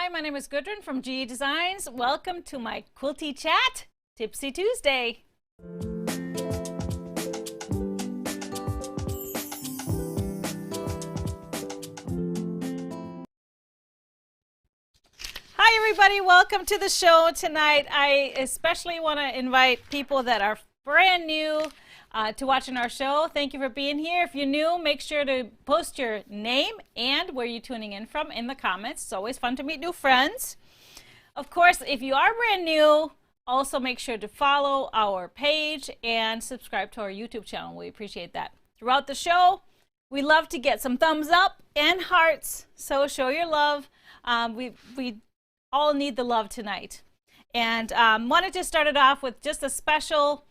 Hi, my name is Gudrun from GE Designs. Welcome to my Quilty Chat, Tipsy Tuesday. Hi everybody, welcome to the show tonight. I especially want to invite people that are brand new to watching our show. Thank you for being here. If you're new, make sure to post your name and where you're tuning in from in the comments. It's always fun to meet new friends. Of course, if you are brand new, also make sure to follow our page and subscribe to our YouTube channel. We appreciate that. Throughout the show, we love to get some thumbs up and hearts, so show your love. We all need the love tonight. And wanted to start it off with just a special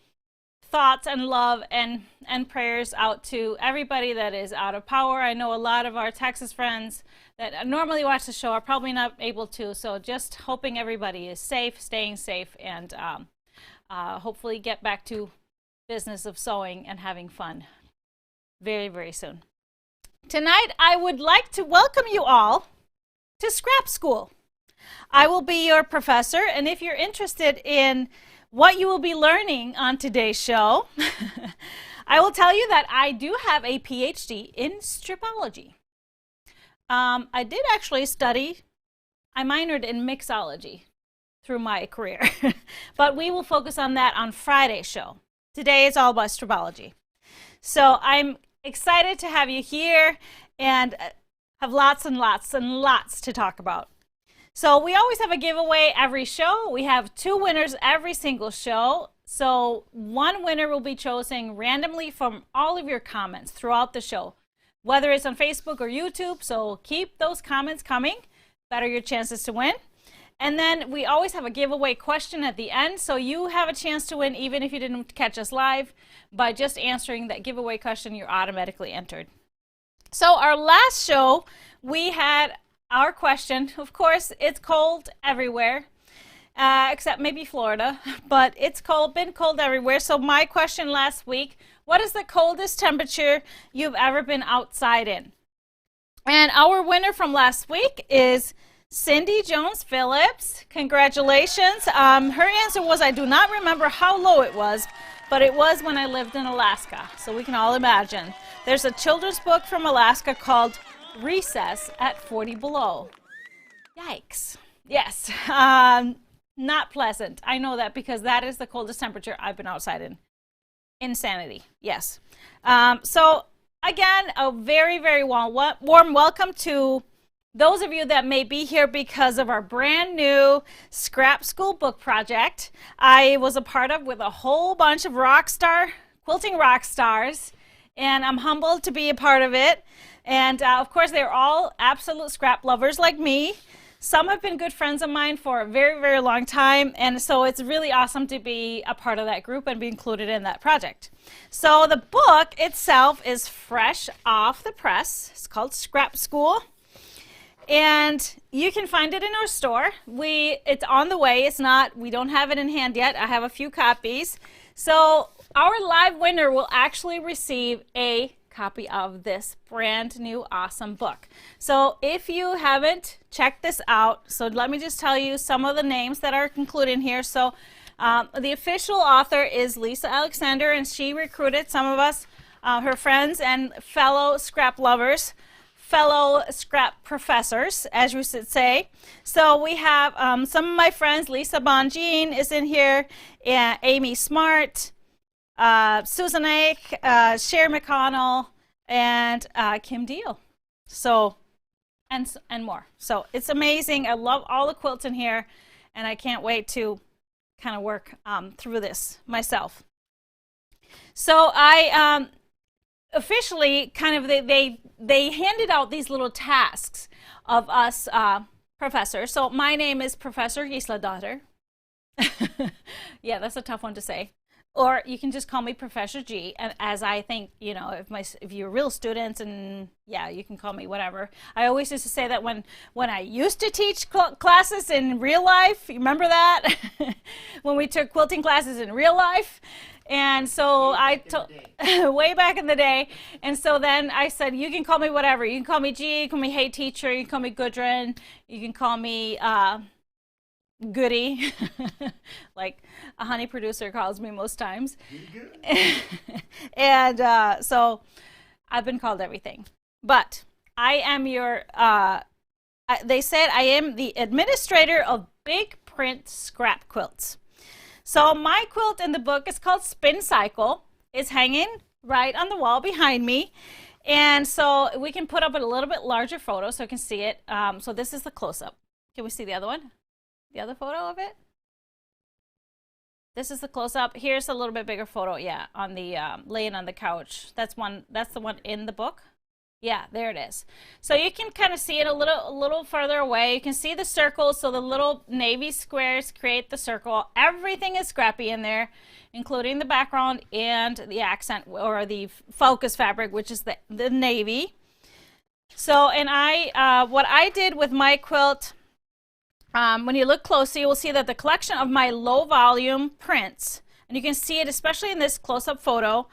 thoughts and love and prayers out to everybody that is out of power. I know a lot of our Texas friends that normally watch the show are probably not able to, so just hoping everybody is safe, staying safe, and hopefully get back to business of sewing and having fun very, very soon. Tonight, I would like to welcome you all to Scrap School. I will be your professor, and if you're interested in what you will be learning on today's show, I will tell you that I do have a PhD in Stripology. I did actually study, I minored in mixology through my career, but we will focus on that on Friday's show. Today is all about Stripology. So I'm excited to have you here and have lots and lots and lots to talk about. So we always have a giveaway every show. We have 2 winners every single show. So one winner will be chosen randomly from all of your comments throughout the show, whether it's on Facebook or YouTube. So keep those comments coming. Better your chances to win. And then we always have a giveaway question at the end. So you have a chance to win even if you didn't catch us live. By just answering that giveaway question, you're automatically entered. So our last show, we had our question. Of course, it's cold everywhere, except maybe Florida, but it's been cold everywhere. So my question last week, what is the coldest temperature you've ever been outside in? And our winner from last week is Cindy Jones Phillips. Congratulations. Her answer was, I do not remember how low it was, but it was when I lived in Alaska. So we can all imagine. There's a children's book from Alaska called Recess at 40 below. Yikes. Yes. Not pleasant. I know that because that is the coldest temperature I've been outside in. Insanity. Yes. So again, a very, very warm welcome to those of you that may be here because of our brand new Scrap School book project. I was a part of with a whole bunch of quilting rock stars, and I'm humbled to be a part of it. And of course, they're all absolute scrap lovers like me. Some have been good friends of mine for a very, very long time. And so it's really awesome to be a part of that group and be included in that project. So the book itself is fresh off the press. It's called Scrap School. And you can find it in our store. It's on the way. We don't have it in hand yet. I have a few copies. So our live winner will actually receive a copy of this brand new awesome book. So if you haven't checked this out, so let me just tell you some of the names that are included in here. So the official author is Lisa Alexander, and she recruited some of us, her friends and fellow scrap lovers, fellow scrap professors, as you should say. So we have some of my friends. Lisa Bonjean is in here, and Amy Smart, Susan Ake, Sherry McConnell, and Kim Deal. So, and more. So it's amazing. I love all the quilts in here, and I can't wait to kind of work through this myself. So I officially kind of, they handed out these little tasks of us professors. So my name is Professor Gisladottir. Yeah, that's a tough one to say. or you can just call me Professor G. And as I think, you know, if you're real students, and yeah, you can call me whatever. I always used to say that when I used to teach classes in real life, you remember that? When we took quilting classes in real life. And so I told way back in the day. And so then I said, you can call me whatever. You can call me G, you can call me Hey Teacher, you can call me Gudrun, you can call me Goody, like a honey producer calls me most times. And so I've been called everything. But I am your, they said I am the administrator of big print scrap quilts. So my quilt in the book is called Spin Cycle. It's hanging right on the wall behind me. And so we can put up a little bit larger photo so you can see it. So this is the close-up. Can we see the other one? The other photo of it? This is the close-up. Here's a little bit bigger photo, yeah, on the laying on the couch. That's the one in the book. Yeah, there it is. So you can kind of see it a little further away. You can see the circles, so the little navy squares create the circle. Everything is scrappy in there, including the background and the accent or the focus fabric, which is the navy. So, and what I did with my quilt, when you look closely, you will see that the collection of my low volume prints, and you can see it especially in this close-up photo,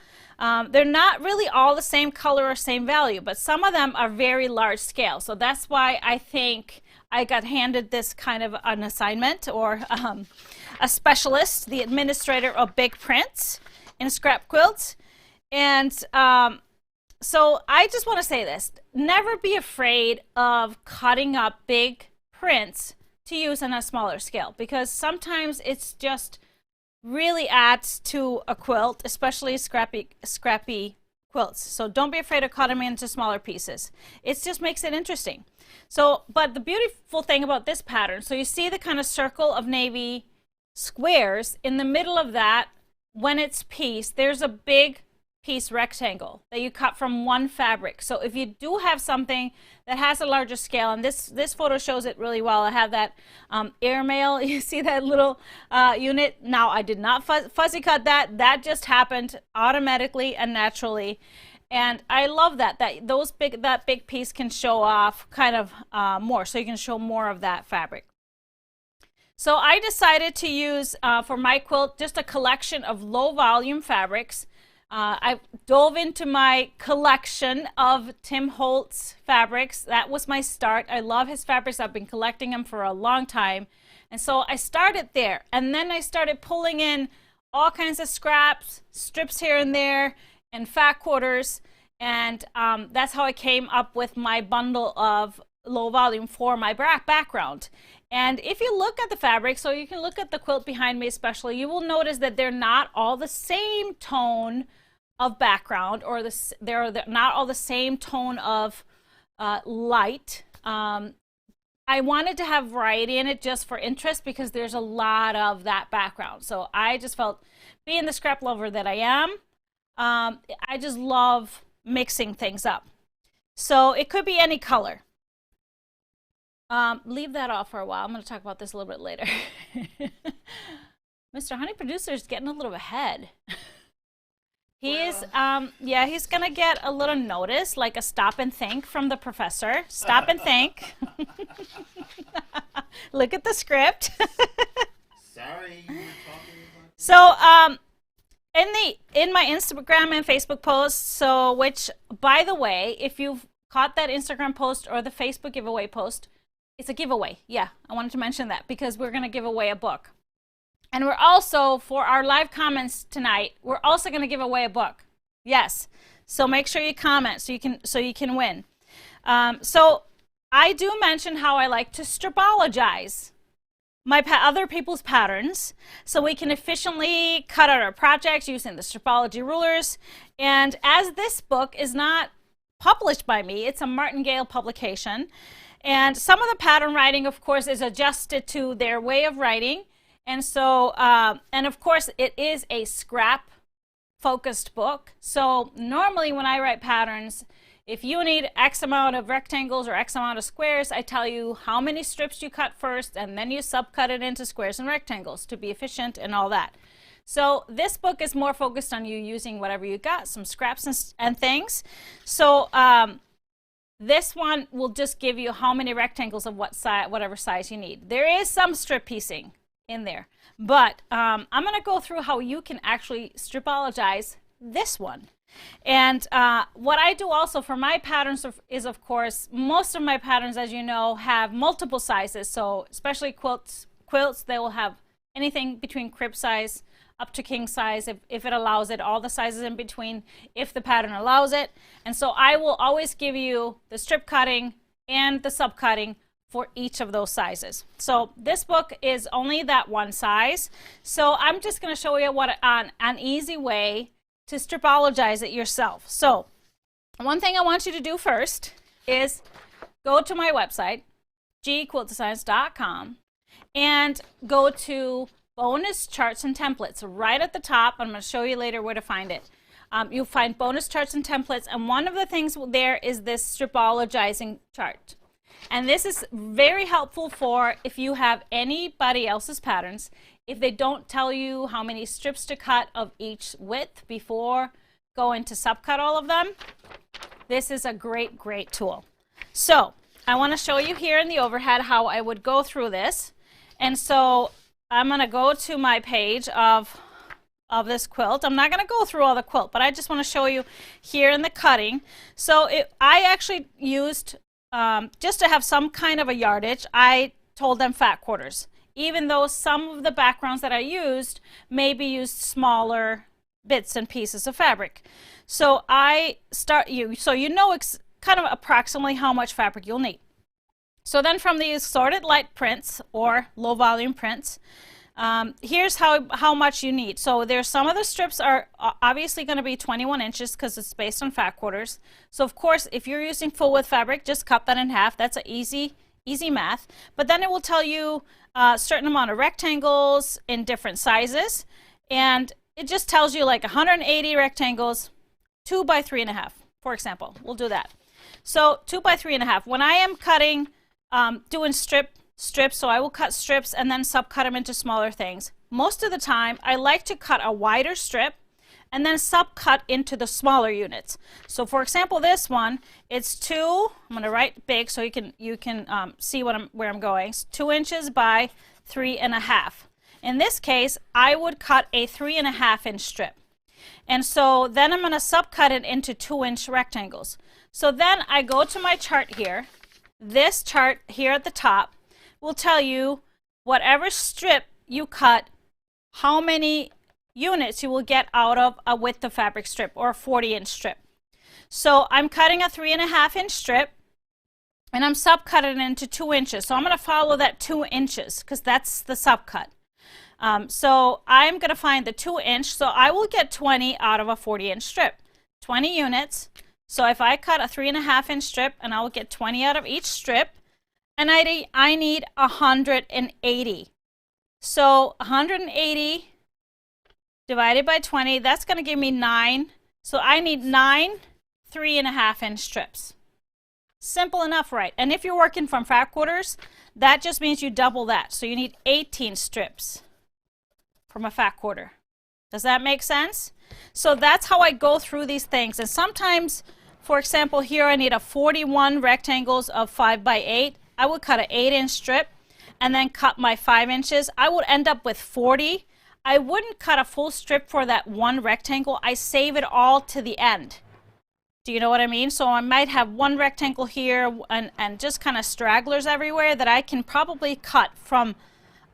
they're not really all the same color or same value, but some of them are very large scale. So that's why I think I got handed this kind of an assignment, or a specialist, the administrator of big prints in scrap quilts. And so I just want to say this: never be afraid of cutting up big prints to use on a smaller scale, because sometimes it's just really adds to a quilt, especially scrappy quilts. So don't be afraid to cut them into smaller pieces. It just makes it interesting. So, but the beautiful thing about this pattern, so you see the kind of circle of navy squares in the middle of that. When it's pieced, there's a big piece rectangle that you cut from one fabric. So if you do have something that has a larger scale, and this photo shows it really well. I have that airmail. You see that little unit. Now I did not fuzzy cut that. That just happened automatically and naturally. And I love that that big piece can show off kind of more, so you can show more of that fabric. So I decided to use for my quilt just a collection of low volume fabrics. I dove into my collection of Tim Holtz fabrics. That was my start. I love his fabrics. I've been collecting them for a long time. And so I started there. And then I started pulling in all kinds of scraps, strips here and there, and fat quarters. And that's how I came up with my bundle of low volume for my background. And if you look at the fabric, so you can look at the quilt behind me especially, you will notice that they're not all the same tone of background, or they're not all the same tone of light. I wanted to have variety in it just for interest, because there's a lot of that background. So I just felt, being the scrap lover that I am, I just love mixing things up. So it could be any color. Leave that off for a while. I'm going to talk about this a little bit later. Mr. Honey Producer is getting a little ahead. He's, yeah, he's going to get a little notice, like a stop and think from the professor. Stop and think. Look at the script. Sorry, you were talking about... So, in my Instagram and Facebook posts, so, which, by the way, if you've caught that Instagram post or the Facebook giveaway post, it's a giveaway. Yeah, I wanted to mention that, because we're going to give away a book. And we're also, for our live comments tonight, we're also going to give away a book. Yes. So make sure you comment so you can win. So I do mention how I like to stripologize my other people's patterns, so we can efficiently cut out our projects using the Stripology rulers. And as this book is not published by me, it's a Martingale publication. And some of the pattern writing, of course, is adjusted to their way of writing. And so, and of course, it is a scrap focused book. So normally when I write patterns, if you need X amount of rectangles or X amount of squares, I tell you how many strips you cut first, and then you subcut it into squares and rectangles to be efficient and all that. So this book is more focused on you using whatever you got, some scraps and things. So this one will just give you how many rectangles of what size, whatever size you need. There is some strip piecing in there, but I'm going to go through how you can actually stripologize this one. And what I do also for my patterns is, of course, most of my patterns, as you know, have multiple sizes. So especially quilts, they will have anything between crib size up to king size if it allows it, all the sizes in between if the pattern allows it. And so I will always give you the strip cutting and the sub cutting for each of those sizes. So this book is only that one size. So I'm just going to show you what an easy way to stripologize it yourself. So one thing I want you to do first is go to my website, gquiltdesigns.com, and go to bonus charts and templates right at the top. I'm going to show you later where to find it. You'll find bonus charts and templates, and one of the things there is this stripologizing chart. And this is very helpful for if you have anybody else's patterns. If they don't tell you how many strips to cut of each width before going to subcut all of them, this is a great, great tool. So I want to show you here in the overhead how I would go through this. And so I'm going to go to my page of this quilt. I'm not going to go through all the quilt, but I just want to show you here in the cutting. So I actually used, just to have some kind of a yardage, I told them fat quarters, even though some of the backgrounds that I used maybe used smaller bits and pieces of fabric. So you know kind of approximately how much fabric you'll need. So then from the assorted light prints or low volume prints, here's how much you need. So there's some of the strips are obviously going to be 21 inches because it's based on fat quarters. So of course, if you're using full width fabric, just cut that in half. That's an easy math. But then it will tell you a certain amount of rectangles in different sizes. And it just tells you like 180 rectangles, 2 by 3.5, for example. We'll do that. So 2 by 3.5. When I am cutting, doing strips, so I will cut strips and then subcut them into smaller things. Most of the time, I like to cut a wider strip and then subcut into the smaller units. So for example, this one, it's 2, I'm going to write big so you can see where I'm going. It's 2 inches by 3.5. In this case, I would cut a 3.5 inch strip. And so then I'm going to subcut it into 2-inch rectangles. So then I go to my chart here. This chart here at the top will tell you whatever strip you cut, how many units you will get out of a width of fabric strip or a 40-inch strip. So I'm cutting a 3.5 inch strip and I'm subcutting it into 2 inches. So I'm going to follow that 2 inches because that's the subcut. So I'm going to find the 2 inch. So I will get 20 out of a 40-inch strip, 20 units. So if I cut a 3.5 inch strip and I will get 20 out of each strip, and I need 180. So 180 divided by 20, that's going to give me 9. So I need 9 3.5 inch strips. Simple enough, right? And if you're working from fat quarters, that just means you double that. So you need 18 strips from a fat quarter. Does that make sense? So that's how I go through these things. And sometimes, for example, here I need a 41 rectangles of 5 by 8. I would cut an 8-inch strip and then cut my 5 inches. I would end up with 40. I wouldn't cut a full strip for that one rectangle. I save it all to the end. Do you know what I mean? So I might have one rectangle here and just kind of stragglers everywhere that I can probably cut from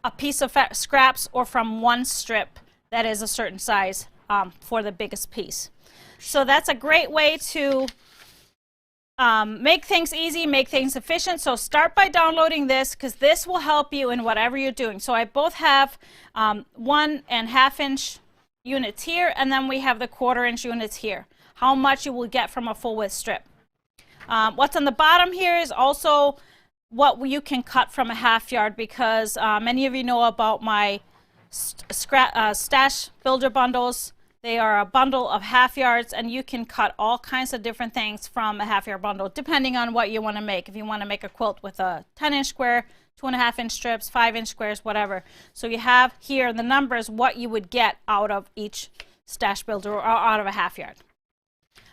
a piece of scraps or from one strip that is a certain size for the biggest piece. So that's a great way to make things easy, make things efficient. So start by downloading this because this will help you in whatever you're doing. So I both have 1.5 inch units here, and then we have the 1/4 inch units here. How much you will get from a full width strip. What's on the bottom here is also what you can cut from a 1/2 yard because many of you know about my stash builder bundles. They are a bundle of 1/2 yards, and you can cut all kinds of different things from a 1/2 yard bundle, depending on what you want to make. If you want to make a quilt with a 10-inch square, 2.5-inch strips, 5-inch squares, whatever. So you have here the numbers what you would get out of each stash builder or out of a half yard.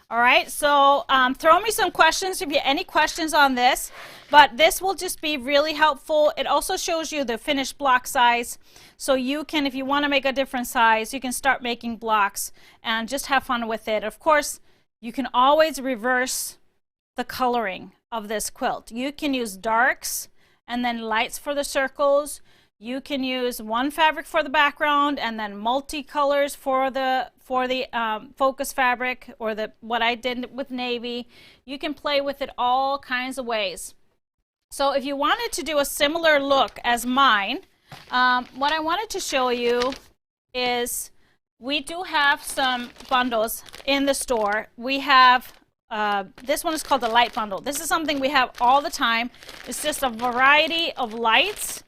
All right, so throw me some questions if you have any questions on this, but this will just be really helpful. It also shows you the finished block size, so you can, if you want to make a different size, you can start making blocks and just have fun with it. Of course, you can always reverse the coloring of this quilt. You can use darks and then lights for the circles. You can use one fabric for the background and then multicolors for the focus fabric, or what I did with navy. You can play with it all kinds of ways. So if you wanted to do a similar look as mine, what I wanted to show you is we do have some bundles in the store. We have this one is called the light bundle. This is something we have all the time. It's just a variety of lights,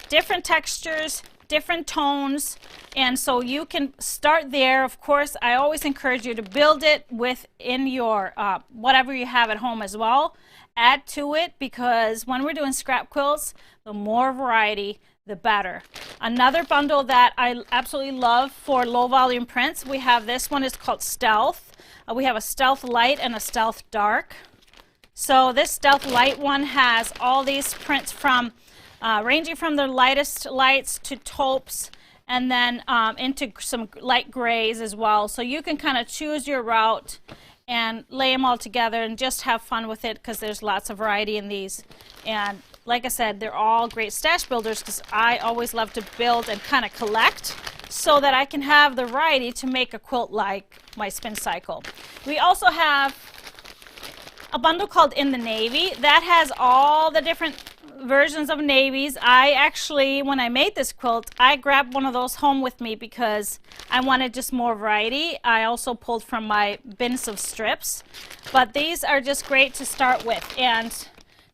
different textures, different tones, and so you can start there. Of course, I always encourage you to build it within your whatever you have at home as well. Add to it, because when we're doing scrap quilts, the more variety, the better. Another bundle that I absolutely love for low volume prints, we have this one. Is called Stealth. We have a Stealth Light and a Stealth Dark. So this Stealth Light one has all these prints from ranging from the lightest lights to taupes, and then into some light grays as well. So you can kind of choose your route and lay them all together and just have fun with it, because there's lots of variety in these. And like I said, they're all great stash builders, because I always love to build and kind of collect so that I can have the variety to make a quilt like my spin cycle. We also have a bundle called In the Navy that has all the different versions of navies. I actually, when I made this quilt, I grabbed one of those home with me because I wanted just more variety. I also pulled from my bins of strips, but these are just great to start with. And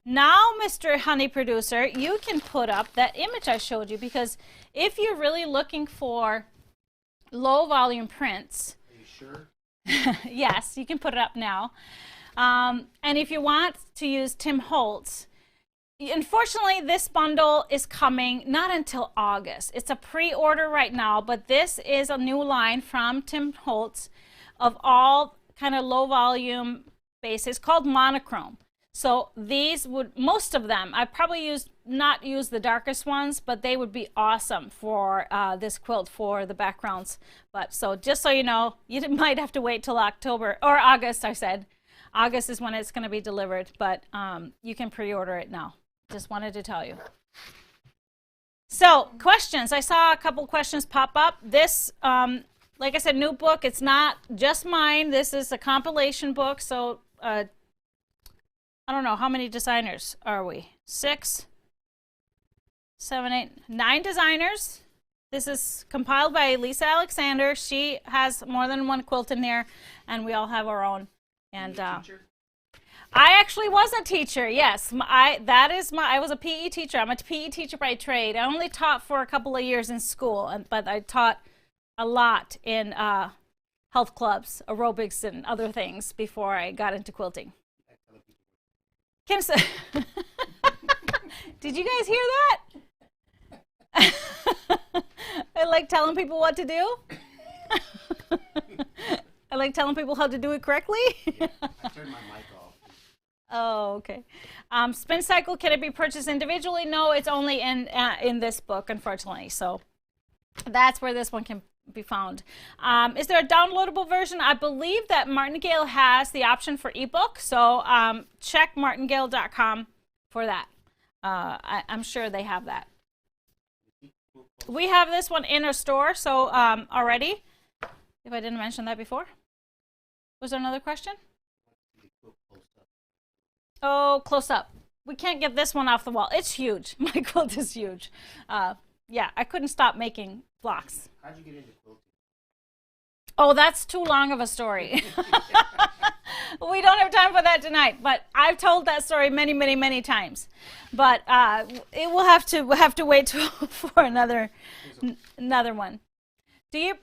now, Mr. Honey Producer, you can put up that image I showed you, because if you're really looking for low volume prints, are you sure? yes, you can put it up now. And if you want to use Tim Holtz, unfortunately, this bundle is coming not until August. It's a pre-order right now, but this is a new line from Tim Holtz of all kind of low volume bases called monochrome. So these would, most of them, I probably not use the darkest ones, but they would be awesome for this quilt for the backgrounds. But so just so you know, you might have to wait till October or August. I said August is when it's going to be delivered, but you can pre-order it now. Just wanted to tell you. So questions. I saw a couple questions pop up. This, like I said, new book. It's not just mine. This is a compilation book. So I don't know, how many designers are we? 6, 7, 8, 9 designers. This is compiled by Lisa Alexander. She has more than one quilt in there, and we all have our own. And I actually was a teacher, yes. I was a PE teacher. I'm a PE teacher by trade. I only taught for a couple of years in school, but I taught a lot in health clubs, aerobics, and other things before I got into quilting. Did you guys hear that? I like telling people what to do. I like telling people how to do it correctly. Yeah, I turned my mic off. Oh, okay. Spin cycle, can it be purchased individually? No, it's only in this book, unfortunately. So that's where this one can be found. Is there a downloadable version? I believe that Martingale has the option for ebook, so check martingale.com for that. I'm sure they have that. We have this one in our store, so already. If I didn't mention that before. Was there another question? Oh, close up. We can't get this one off the wall. It's huge. My quilt is huge. Yeah, I couldn't stop making blocks. How'd you get into quilting? Oh, that's too long of a story. We don't have time for that tonight, but I've told that story many, many, many times. But it will have to wait for another one.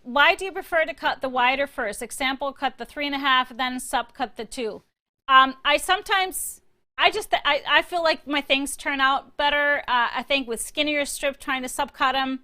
Why do you prefer to cut the wider first? Example, cut the 3.5, then sub cut the 2. I sometimes I feel like my things turn out better. I think with skinnier strip, trying to subcut them,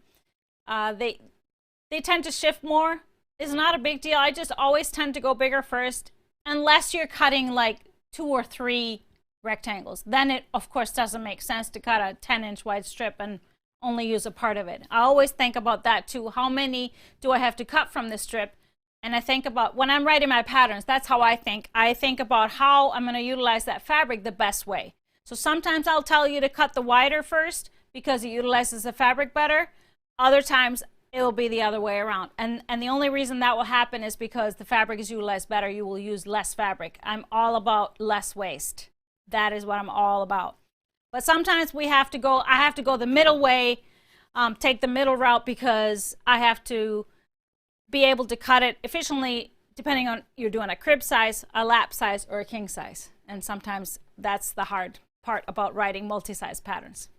they tend to shift more. It's not a big deal. I just always tend to go bigger first, unless you're cutting like 2 or 3 rectangles. Then it, of course, doesn't make sense to cut a 10-inch wide strip and only use a part of it. I always think about that too. How many do I have to cut from this strip? And I think about, when I'm writing my patterns, that's how I think. I think about how I'm going to utilize that fabric the best way. So sometimes I'll tell you to cut the wider first because it utilizes the fabric better. Other times it'll be the other way around. And the only reason that will happen is because the fabric is utilized better. You will use less fabric. I'm all about less waste. That is what I'm all about. But sometimes I have to go the middle way, take the middle route, because I have to be able to cut it efficiently depending on you're doing a crib size, a lap size, or a king size. And sometimes that's the hard part about writing multi-size patterns.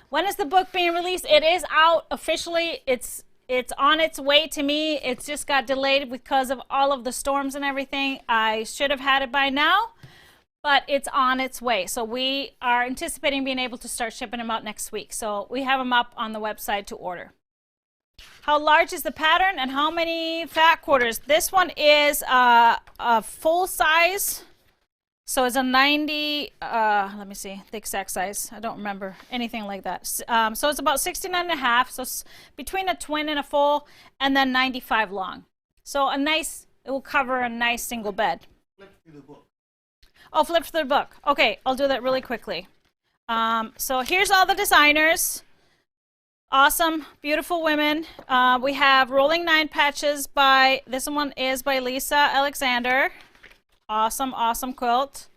When is the book being released? It is out officially. It's on its way to me. It's just got delayed because of all of the storms and everything. I should have had it by now, but it's on its way. So we are anticipating being able to start shipping them out next week. So we have them up on the website to order. How large is the pattern and how many fat quarters? This one is a full size. So it's a 90, let me see, the exact size. I don't remember anything like that. So it's about 69.5. So it's between a twin and a full, and then 95 long. So it will cover a nice single bed. Flip through the book. Oh, flip through the book. Okay, I'll do that really quickly. So here's all the designers. Awesome, beautiful women. We have Rolling 9 patches this one is by Lisa Alexander. Awesome, awesome quilt.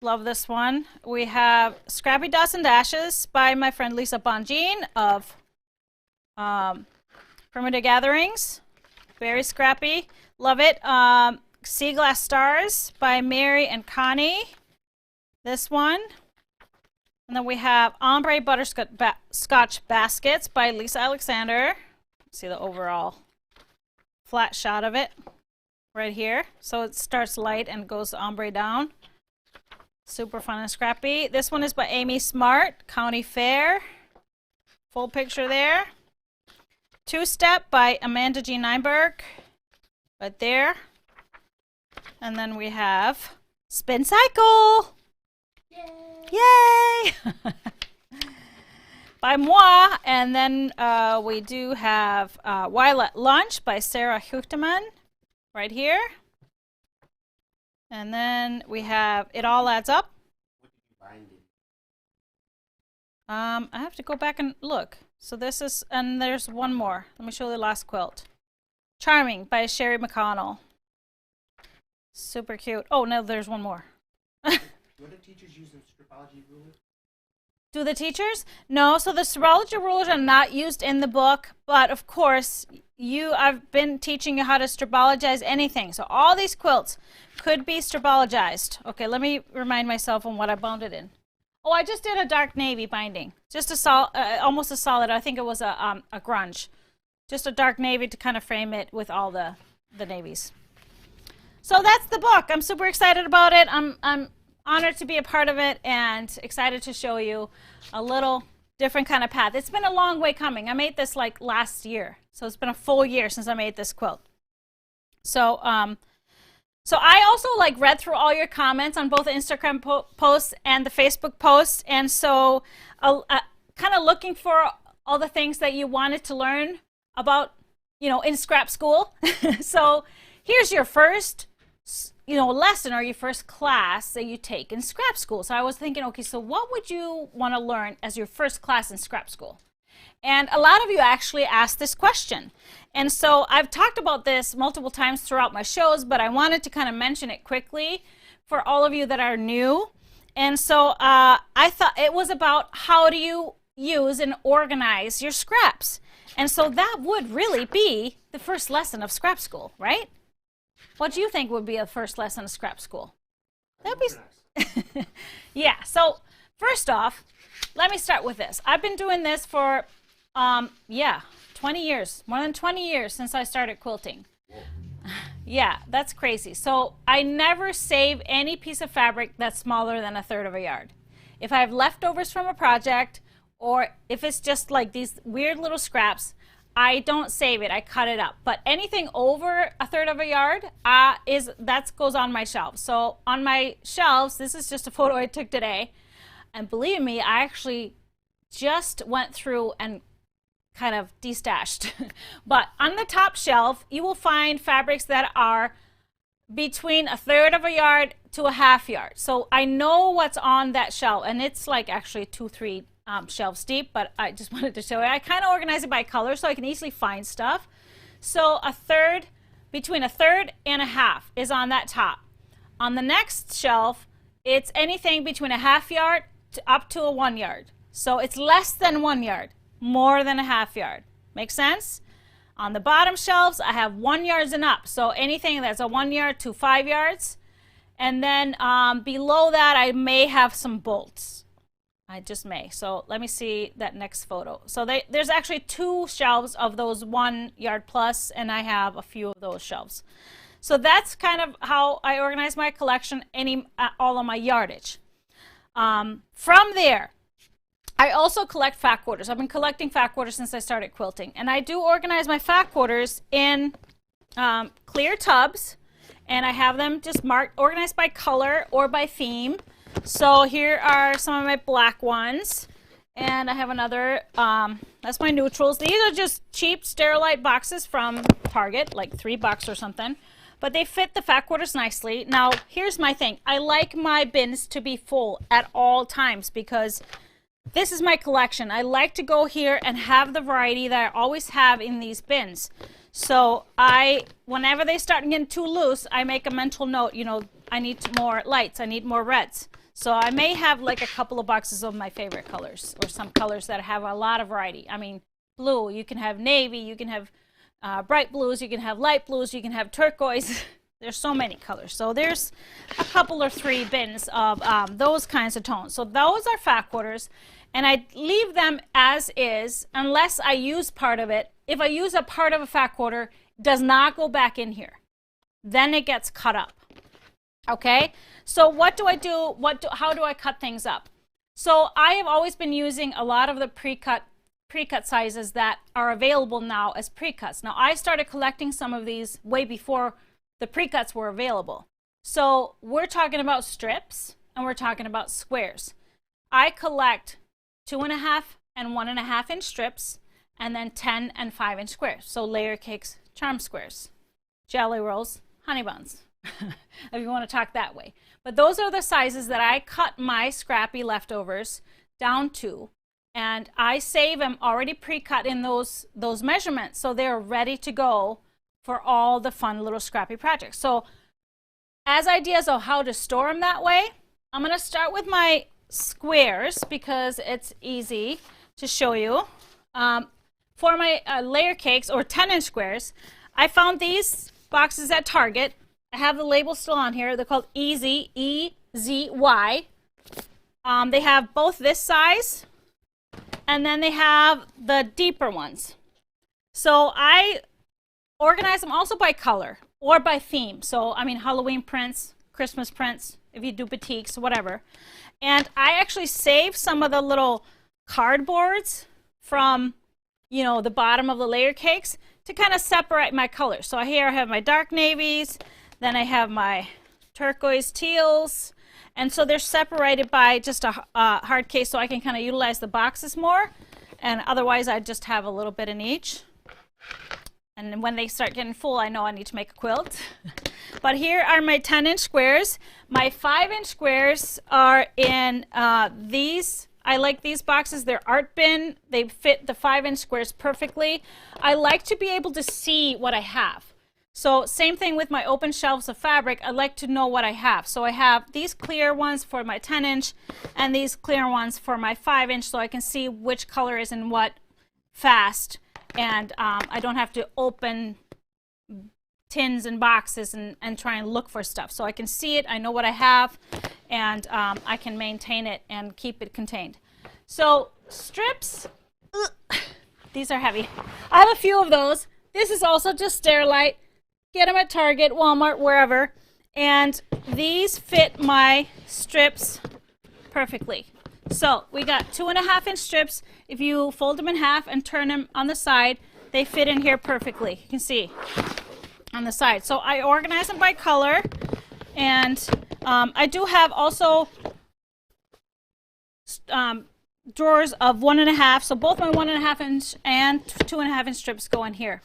Love this one. We have Scrappy Dots and Dashes by my friend Lisa Bonjean of Primitive Gatherings. Very scrappy. Love it. Sea Glass Stars by Mary and Connie. This one. And then we have Ombre Butterscotch Baskets by Lisa Alexander. See the overall flat shot of it right here. So it starts light and goes ombre down. Super fun and scrappy. This one is by Amy Smart, County Fair. Full picture there. Two Step by Amanda G. Neinberg. Right there. And then we have Spin Cycle. Yay! By moi. And then we do have While at Lunch by Sarah Huchterman right here. And then we have It All Adds Up. What did you bind it? I have to go back and look. So this is, and there's one more. Let me show you the last quilt. Charming by Sherry McConnell. Super cute. Oh, no, there's one more. Do the teachers use the Stripology ruler? Do the teachers? No, so the Stripology rulers are not used in the book, but of course, I've been teaching you how to stripologize anything. So all these quilts could be stripologized. Okay, let me remind myself on what I bound it in. Oh, I just did a dark navy binding. Just almost a solid, I think it was a grunge. Just a dark navy to kind of frame it with all the navies. So that's the book. I'm super excited about it. I'm honored to be a part of it and excited to show you a little different kind of path. It's been a long way coming. I made this like last year. So it's been a full year since I made this quilt. So so I also like read through all your comments on both the Instagram posts and the Facebook posts. And so kind of looking for all the things that you wanted to learn about, in scrap school. So here's your first lesson or your first class that you take in scrap school. So I was thinking, okay, so what would you want to learn as your first class in scrap school? And a lot of you actually asked this question. And so I've talked about this multiple times throughout my shows, but I wanted to kind of mention it quickly for all of you that are new. And so I thought it was about how do you use and organize your scraps. And so that would really be the first lesson of scrap school, right? What do you think would be a first lesson of scrap school? That'd be yeah. So first off, let me start with this. I've been doing this for 20 years, more than 20 years since I started quilting. Yeah, that's crazy. So I never save any piece of fabric that's smaller than 1/3 of a yard. If I have leftovers from a project, or if it's just like these weird little scraps, I don't save it, I cut it up. But anything over 1/3 of a yard that goes on my shelves. So on my shelves, this is just a photo I took today, and believe me, I actually just went through and kind of destashed. But on the top shelf, you will find fabrics that are between 1/3 of a yard to a 1/2 yard. So I know what's on that shelf, and it's like actually 2-3 shelves deep, but I just wanted to show you. I kind of organize it by color so I can easily find stuff. So between 1/3 and a 1/2 is on that top. On the next shelf, it's anything between a 1/2 yard up to a 1 yard. So it's less than 1 yard, more than a 1/2 yard. Make sense? On the bottom shelves, I have 1 yards and up. So anything that's a 1 yard to 5 yards. And then below that, I may have some bolts. I just may. So let me see that next photo. So there's actually 2 shelves of those 1 yard plus, and I have a few of those shelves. So that's kind of how I organize my collection, all of my yardage. From there, I also collect fat quarters. I've been collecting fat quarters since I started quilting. And I do organize my fat quarters in clear tubs, and I have them just organized by color or by theme. So here are some of my black ones, and I have another, that's my neutrals. These are just cheap Sterilite boxes from Target, like $3 or something, but they fit the fat quarters nicely. Now, here's my thing. I like my bins to be full at all times because this is my collection. I like to go here and have the variety that I always have in these bins. So whenever they start getting too loose, I make a mental note, I need more lights, I need more reds. So I may have like a couple of boxes of my favorite colors, or some colors that have a lot of variety. I mean, blue, you can have navy, you can have bright blues, you can have light blues, you can have turquoise. There's so many colors. So there's a couple or 3 bins of those kinds of tones. So those are fat quarters, and I leave them as is unless I use part of it. If I use a part of a fat quarter, it does not go back in here. Then it gets cut up. Okay, so what do I do? How do I cut things up? So I have always been using a lot of the precut sizes that are available now as precuts. Now I started collecting some of these way before the precuts were available. So we're talking about strips, and we're talking about squares. I collect 2.5 and 1.5 inch strips, and then 10 and 5 inch squares. So layer cakes, charm squares, jelly rolls, honey buns. If you want to talk that way. But those are the sizes that I cut my scrappy leftovers down to, and I save them already pre-cut in those measurements, so they're ready to go for all the fun little scrappy projects. So as ideas of how to store them that way, I'm going to start with my squares because it's easy to show you. For my layer cakes or 10-inch squares, I found these boxes at Target. I have the label still on here. They're called Easy, E-Z-Y. They have both this size, and then they have the deeper ones. So I organize them also by color or by theme. So, I mean, Halloween prints, Christmas prints, if you do batiks, whatever. And I actually save some of the little cardboards from, the bottom of the layer cakes to kind of separate my colors. So here I have my dark navies, then I have my turquoise teals, and so they're separated by just a hard case so I can kind of utilize the boxes more, and otherwise I just have a little bit in each. And when they start getting full, I know I need to make a quilt. But here are my 10-inch squares. My 5-inch squares are in these. I like these boxes. They're art bin. They fit the 5-inch squares perfectly. I like to be able to see what I have. So same thing with my open shelves of fabric. I like to know what I have. So I have these clear ones for my 10-inch and these clear ones for my 5-inch, so I can see which color is in what fast. And I don't have to open tins and boxes and try and look for stuff. So I can see it, I know what I have, and I can maintain it and keep it contained. So strips, these are heavy. I have a few of those. This is also just Sterilite. get them at Target, Walmart, wherever. And these fit my strips perfectly. So we got 2.5-inch strips. If you fold them in half and turn them on the side, they fit in here perfectly. You can see on the side. So I organize them by color, and I do have also drawers of 1.5. So both my 1.5-inch and 2.5-inch strips go in here.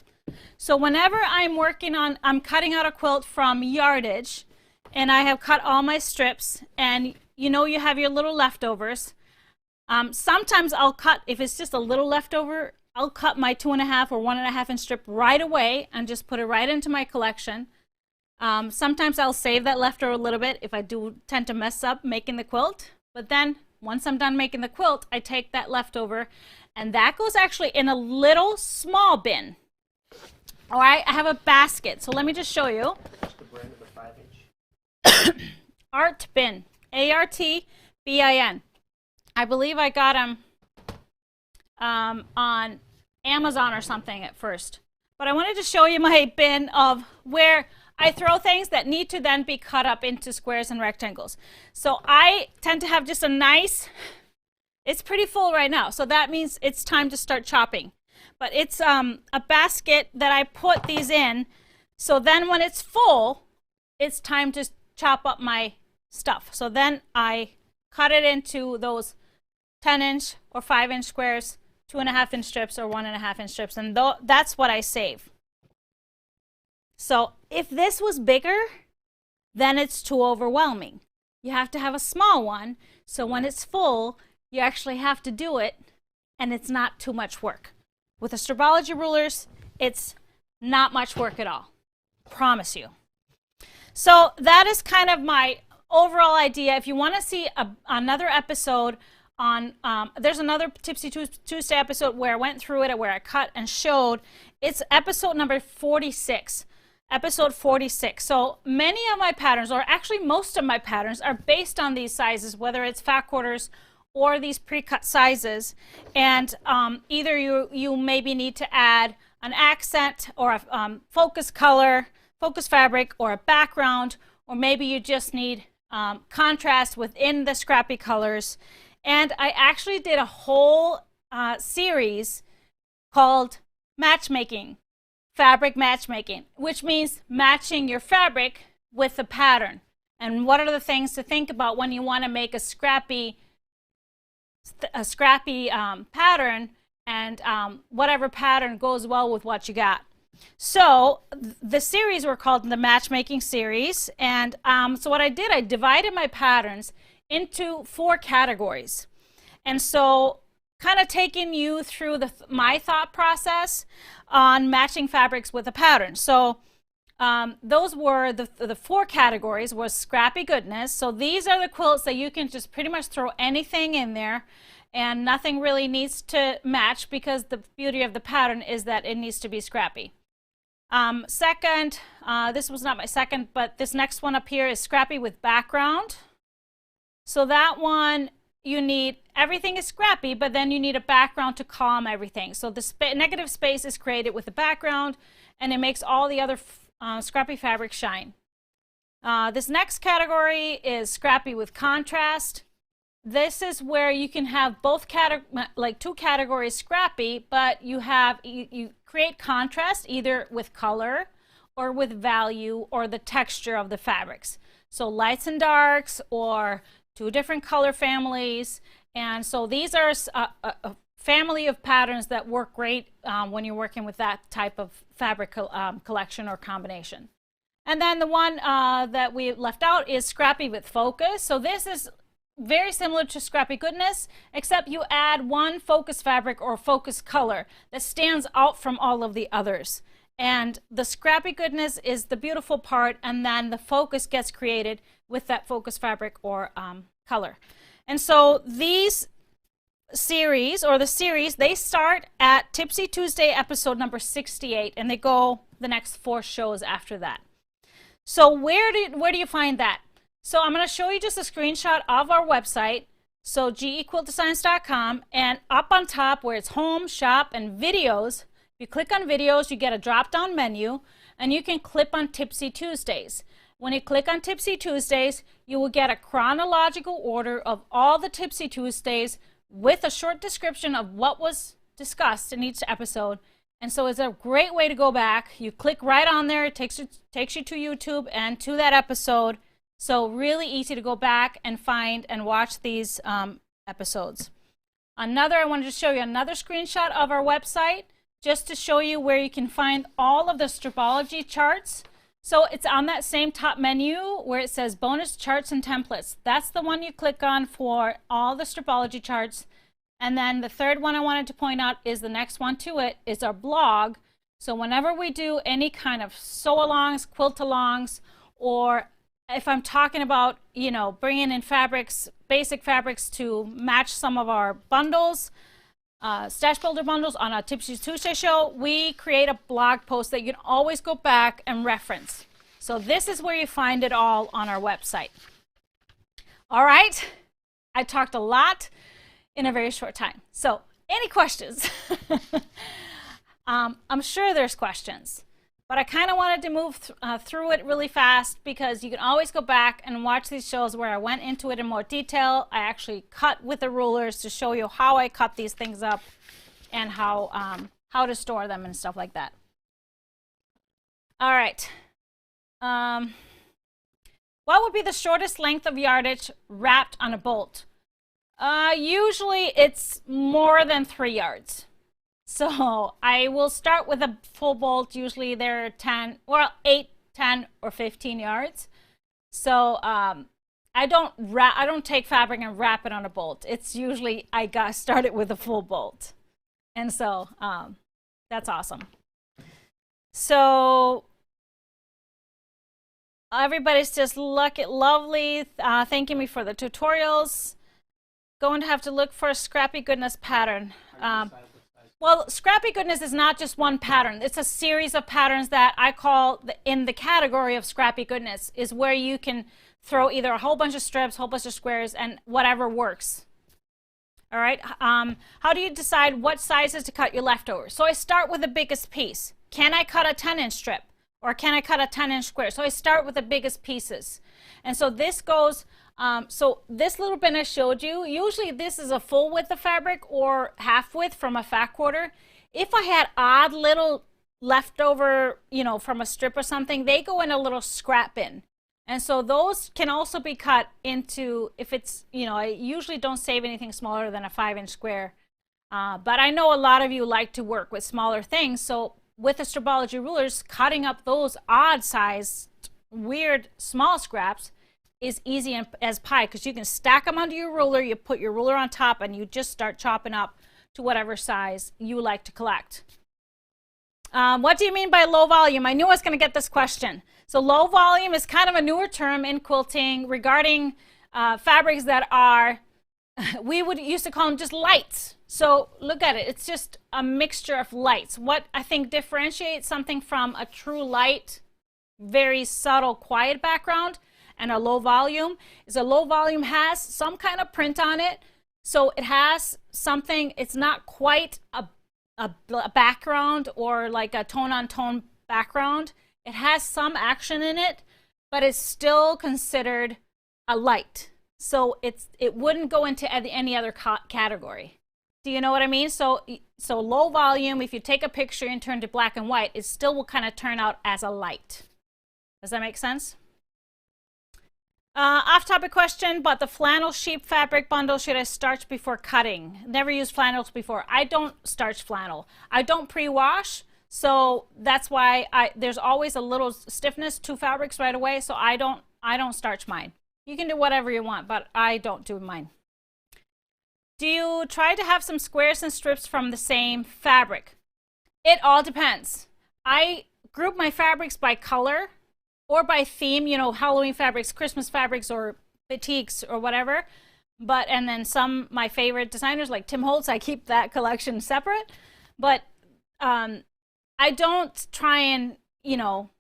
So whenever I'm working on, I'm cutting out a quilt from yardage, and I have cut all my strips, and you know you have your little leftovers. Sometimes I'll cut, if it's just a little leftover, I'll cut my 2.5 or 1.5-inch strip right away and just put it right into my collection. Sometimes I'll save that leftover a little bit if I do tend to mess up making the quilt. But then once I'm done making the quilt, I take that leftover, and that goes actually in a little small bin. All right, I have a basket. So let me just show you. What's the brand of the 5-inch? Art Bin, ARTBIN. I believe I got them on Amazon or something at first. But I wanted to show you my bin of where I throw things that need to then be cut up into squares and rectangles. So I tend to have just a nice, it's pretty full right now. So that means it's time to start chopping. But it's a basket that I put these in. So then when it's full, it's time to chop up my stuff. So then I cut it into those 10-inch or 5-inch squares, 2.5-inch strips or 1.5-inch strips, and that's what I save. So if this was bigger, then it's too overwhelming. You have to have a small one, so when it's full, you actually have to do it, and it's not too much work. With the Stripology rulers, it's not much work at all. Promise you. So that is kind of my overall idea. If you want to see another episode on, there's another Tipsy Tuesday episode where I went through it, where I cut and showed. It's episode number 46. Episode 46. So many of my patterns, or actually most of my patterns, are based on these sizes, whether it's fat quarters or these pre-cut sizes. And either you maybe need to add an accent or a focus color, focus fabric, or a background, or maybe you just need contrast within the scrappy colors. And I actually did a whole series called matchmaking, fabric matchmaking, which means matching your fabric with the pattern. And what are the things to think about when you want to make a scrappy pattern, and whatever pattern goes well with what you got. So the series were called the matchmaking series, and so what I did, I divided my patterns into 4 categories. And so kind of taking you through my thought process on matching fabrics with a pattern. So those were the 4 categories was scrappy goodness. So these are the quilts that you can just pretty much throw anything in there and nothing really needs to match, because the beauty of the pattern is that it needs to be scrappy. Second, this was not my second, but this next one up here is scrappy with background. So that one, you need, everything is scrappy, but then you need a background to calm everything. So the negative space is created with the background, and it makes all the other scrappy fabric shine. This next category is scrappy with contrast. This is where you can have both like 2 categories scrappy, but you create contrast either with color or with value or the texture of the fabrics. So lights and darks, or 2 different color families. And so these are a family of patterns that work great when you're working with that type of fabric collection or combination. And then the one that we left out is scrappy with focus. So this is very similar to scrappy goodness, except you add one focus fabric or focus color that stands out from all of the others. And the scrappy goodness is the beautiful part, and then the focus gets created with that focus fabric or color. And so these series, or the series, they start at Tipsy Tuesday episode number 68, and they go the next 4 shows after that. So where do you find that? So I'm going to show you just a screenshot of our website, so gequiltdesigns.com, and up on top where it's home, shop, and videos, if you click on videos, you get a drop-down menu, and you can click on Tipsy Tuesdays. When you click on Tipsy Tuesdays, you will get a chronological order of all the Tipsy Tuesdays with a short description of what was discussed in each episode. And so it's a great way to go back. You click right on there, it takes you to YouTube and to that episode. So really easy to go back and find and watch these episodes. I wanted to show you another screenshot of our website just to show you where you can find all of the Stripology charts. So it's on that same top menu where it says bonus charts and templates. That's the one you click on for all the Stripology charts. And then the third one I wanted to point out is the next one to it is our blog. So whenever we do any kind of sew-alongs, quilt-alongs, or if I'm talking about, you know, bringing in fabrics, basic fabrics to match some of our bundles, Stash Builder bundles on our Tipsy Tuesday show, we create a blog post that you can always go back and reference. So this is where you find it all on our website. All right, I talked a lot in a very short time. So any questions? I'm sure there's questions, but I kind of wanted to move through it really fast because you can always go back and watch these shows where I went into it in more detail. I actually cut with the rulers to show you how I cut these things up and how to store them and stuff like that. All right. What would be the shortest length of yardage wrapped on a bolt? Usually it's more than 3 yards. So I will start with a full bolt. Usually they're 8, 10, or 15 yards. So I don't take fabric and wrap it on a bolt. It's usually I got started with a full bolt, and so that's awesome. So everybody's just lovely, thanking me for the tutorials. Going to have to look for a Scrappy Goodness pattern. Well, Scrappy Goodness is not just one pattern. It's a series of patterns that I call in the category of Scrappy Goodness, is where you can throw either a whole bunch of strips, whole bunch of squares, and whatever works. All right. How do you decide what sizes to cut your leftovers? So I start with the biggest piece. Can I cut a 10-inch strip? Or can I cut a 10-inch square? So I start with the biggest pieces. And so this goes, so this little bin I showed you, usually this is a full width of fabric or half width from a fat quarter. If I had odd little leftover, you know, from a strip or something, they go in a little scrap bin. And so those can also be cut into, if it's, you know, I usually don't save anything smaller than a 5-inch square. But I know a lot of you like to work with smaller things. So with the Stripology rulers, cutting up those odd sized, weird, small scraps is easy as pie, because you can stack them under your ruler, you put your ruler on top, and you just start chopping up to whatever size you like to collect. What do you mean by low volume? I knew I was going to get this question. So low volume is kind of a newer term in quilting regarding fabrics that are, we would used to call them just lights. So look at it, it's just a mixture of lights. What I think differentiates something from a true light, very subtle, quiet background and a low volume is a low volume has some kind of print on it. So it has something, it's not quite a background or like a tone-on-tone background. It has some action in it, but it's still considered a light. So it wouldn't go into any other category. Do you know what I mean? So low volume, if you take a picture and turn to black and white, it still will kind of turn out as a light. Does that make sense? Off-topic question, but the flannel sheep fabric bundle, should I starch before cutting? Never used flannels before. I don't starch flannel. I don't pre-wash, so that's why there's always a little stiffness to fabrics right away, so I don't starch mine. You can do whatever you want, but I don't do mine. Do you try to have some squares and strips from the same fabric? It all depends. I group my fabrics by color or by theme, you know, Halloween fabrics, Christmas fabrics, or batiks or whatever. And then my favorite designers like Tim Holtz, I keep that collection separate. But I don't try and, you know,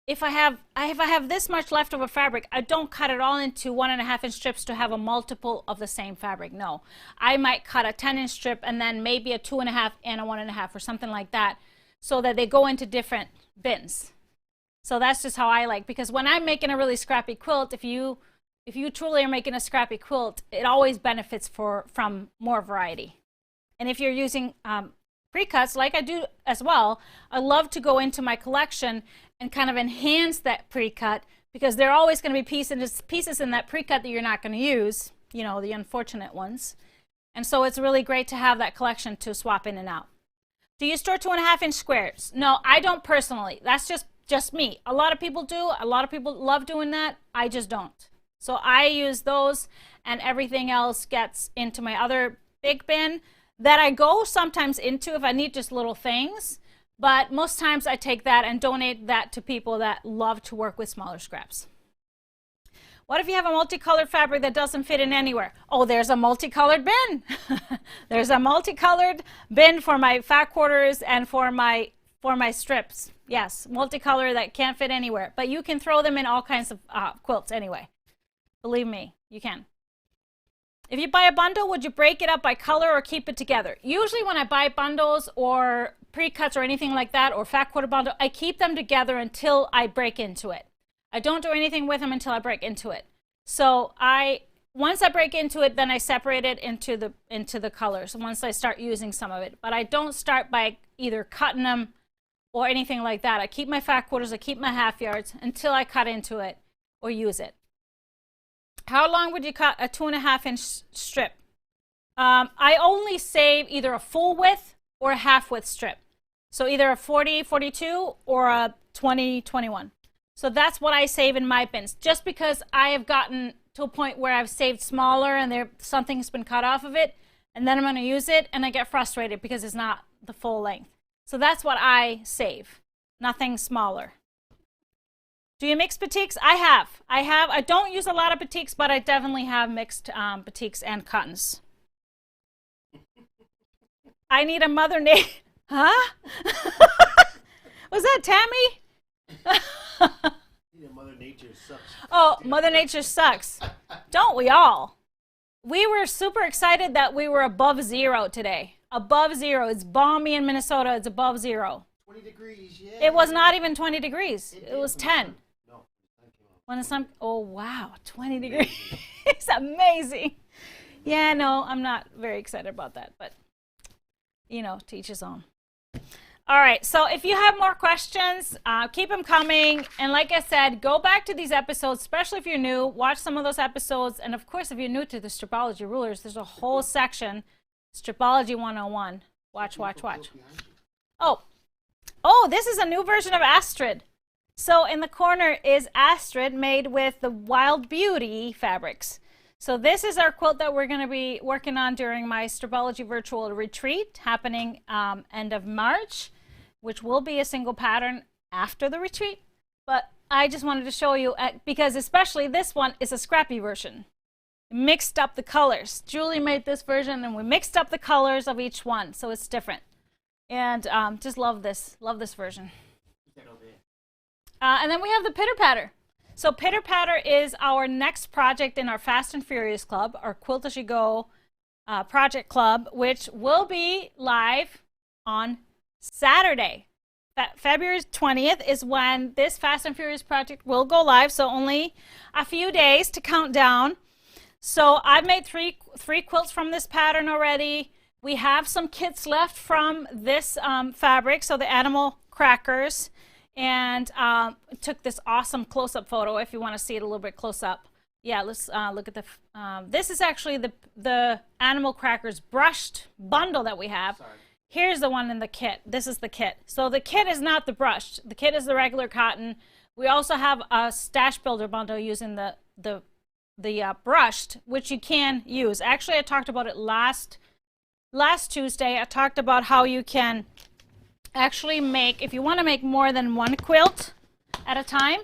if I have this much leftover fabric, I don't cut it all into 1.5-inch strips to have a multiple of the same fabric. No, I might cut a 10-inch strip and then maybe a 2.5 and a 1.5 or something like that, so that they go into different bins. So that's just how I like, because when I'm making a really scrappy quilt, if you truly are making a scrappy quilt, it always benefits from more variety. And if you're using precuts, like I do as well, I love to go into my collection and kind of enhance that precut, because there are always going to be pieces in that precut that you're not going to use, you know, the unfortunate ones. And so it's really great to have that collection to swap in and out. Do you store 2.5-inch squares? No, I don't personally. That's just me. A lot of people do. A lot of people love doing that. I just don't. So I use those, and everything else gets into my other big bin that I go sometimes into if I need just little things. But most times I take that and donate that to people that love to work with smaller scraps. What if you have a multicolored fabric that doesn't fit in anywhere? Oh, there's a multicolored bin. There's a multicolored bin for my fat quarters and for my strips. Yes, multicolor that can't fit anywhere. But you can throw them in all kinds of quilts anyway. Believe me, you can. If you buy a bundle, would you break it up by color or keep it together? Usually when I buy bundles or precuts or anything like that, or fat quarter bundle, I keep them together until I break into it. I don't do anything with them until I break into it. So once I break into it, then I separate it into the colors once I start using some of it. But I don't start by either cutting them or anything like that. I keep my fat quarters, I keep my half yards until I cut into it or use it. How long would you cut a 2.5-inch strip? I only save either a full width or a half width strip. So either a 40-42 or a 20-21. So that's what I save in my bins, just because I have gotten to a point where I've saved smaller and something's been cut off of it, and then I'm going to use it and I get frustrated because it's not the full length. So that's what I save, nothing smaller. Do you mix batiks? I have. I don't use a lot of batiks, but I definitely have mixed batiks and cottons. I need a Mother Nature. Huh? Was that Tammy? Yeah, Mother Nature sucks. Oh, Mother Nature sucks. Don't we all? We were super excited that we were above zero today. Above zero. It's balmy in Minnesota. It's above zero. 20 degrees, yeah. It was not even 20 degrees. It was 10. No. When the sun, oh wow, 20 degrees. It's amazing. Yeah, no, I'm not very excited about that, but you know, to each his own. All right, so if you have more questions, keep them coming. And like I said, go back to these episodes, especially if you're new. Watch some of those episodes. And of course, if you're new to the Stripology rulers, there's a whole section, Stripology 101. Watch. Oh, this is a new version of Astrid. So in the corner is Astrid made with the Wild Beauty fabrics. So this is our quilt that we're going to be working on during my Stripology virtual retreat happening end of March, which will be a single pattern after the retreat. But I just wanted to show you, because especially this one is a scrappy version. Mixed up the colors. Julie made this version and we mixed up the colors of each one, so it's different. And just love this version. And then we have the Pitter Patter. So Pitter Patter is our next project in our Fast and Furious Club, our Quilt As You Go project club, which will be live on Saturday. February 20th is when this Fast and Furious project will go live, so only a few days to count down. So I've made three quilts from this pattern already. We have some kits left from this fabric, so the animal crackers. And took this awesome close-up photo if you want to see it a little bit close up. Yeah, let's look at the, this is actually the animal crackers brushed bundle that we have. Sorry. Here's the one in the kit. This is the kit. So the kit is not the brushed. The kit is the regular cotton. We also have a stash builder bundle using the brushed, which you can use. Actually, I talked about it last Tuesday. I talked about how you can actually make, if you want to make more than one quilt at a time,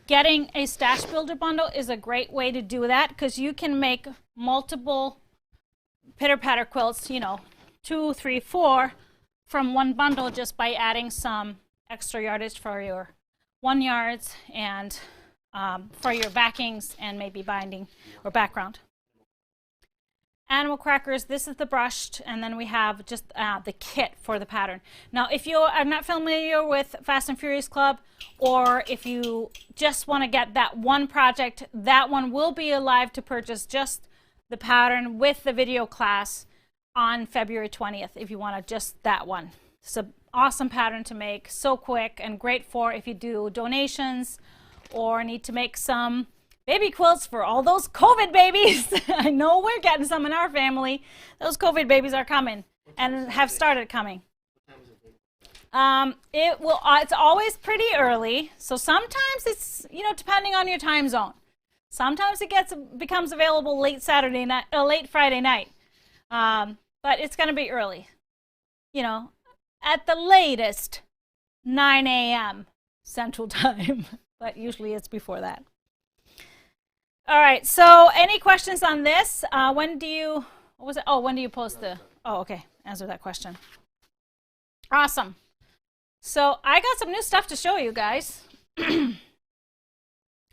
getting a stash builder bundle is a great way to do that, because you can make multiple pitter patter quilts, you know, 2, 3, 4 from one bundle just by adding some extra yardage for your 1 yards and for your backings and maybe binding or background. animal crackers. This is the brushed, and then we have just the kit for the pattern. Now, if you are not familiar with Fast and Furious Club, or if you just want to get that one project, that one will be alive to purchase, just the pattern with the video class on February 20th if you want just that one. It's an awesome pattern to make, so quick, and great for if you do donations or need to make some baby quilts for all those COVID babies. I know we're getting some in our family. Those COVID babies are coming and have started coming. It's always pretty early, so sometimes it's, depending on your time zone. Sometimes it becomes available late Friday night, but it's going to be early. At the latest 9 a.m. Central Time, but usually it's before that. All right, so any questions on this? When do you post answer that question. Awesome. So I got some new stuff to show you guys.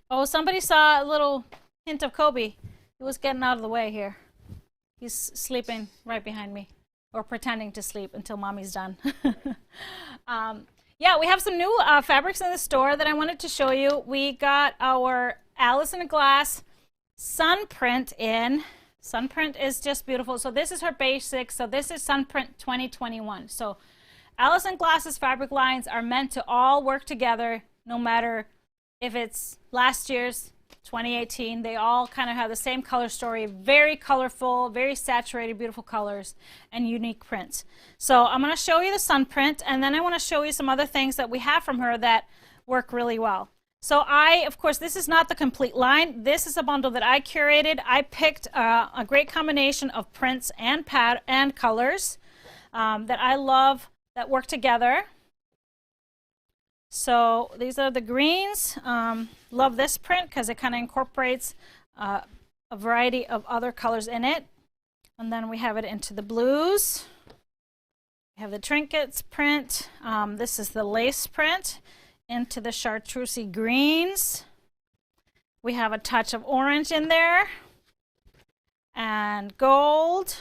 Oh, somebody saw a little hint of Kobe. He was getting out of the way here. He's sleeping right behind me, or pretending to sleep until mommy's done. Yeah, we have some new fabrics in the store that I wanted to show you. We got our Alice in a Glass sun print in. Sun print is just beautiful. So this is her basic. So this is sun print 2021. So Alice in Glass's fabric lines are meant to all work together, no matter if it's last year's 2018. They all kind of have the same color story, very colorful, very saturated, beautiful colors, and unique prints. So I'm going to show you the sun print, and then I want to show you some other things that we have from her that work really well. So of course, this is not the complete line. This is a bundle that I curated. I picked a great combination of prints and colors that I love that work together. So these are the greens. Love this print because it kind of incorporates a variety of other colors in it. And then we have it into the blues. We have the trinkets print. This is the lace print into the chartreusey greens. We have a touch of orange in there and gold.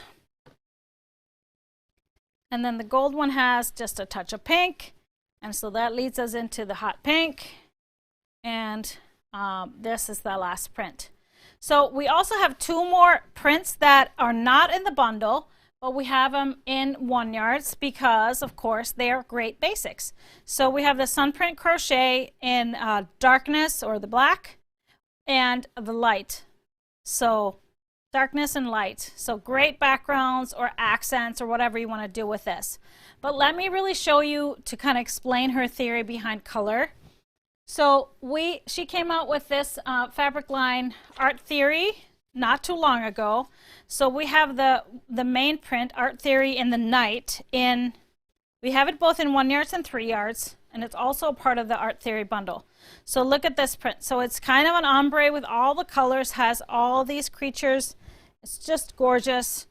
And then the gold one has just a touch of pink. And so that leads us into the hot pink. And this is the last print. So we also have two more prints that are not in the bundle, but we have them in 1 yards because, of course, they are great basics. So we have the sun print crochet in darkness, or the black, and the light. So darkness and light. So great backgrounds or accents or whatever you want to do with this. But let me really show you to kind of explain her theory behind color. So she came out with this fabric line Art Theory not too long ago. So we have the main print, Art Theory in the Night. We have it both in 1 yards and 3 yards, and it's also a part of the Art Theory bundle. So look at this print. So it's kind of an ombre with all the colors, has all these creatures. It's just gorgeous.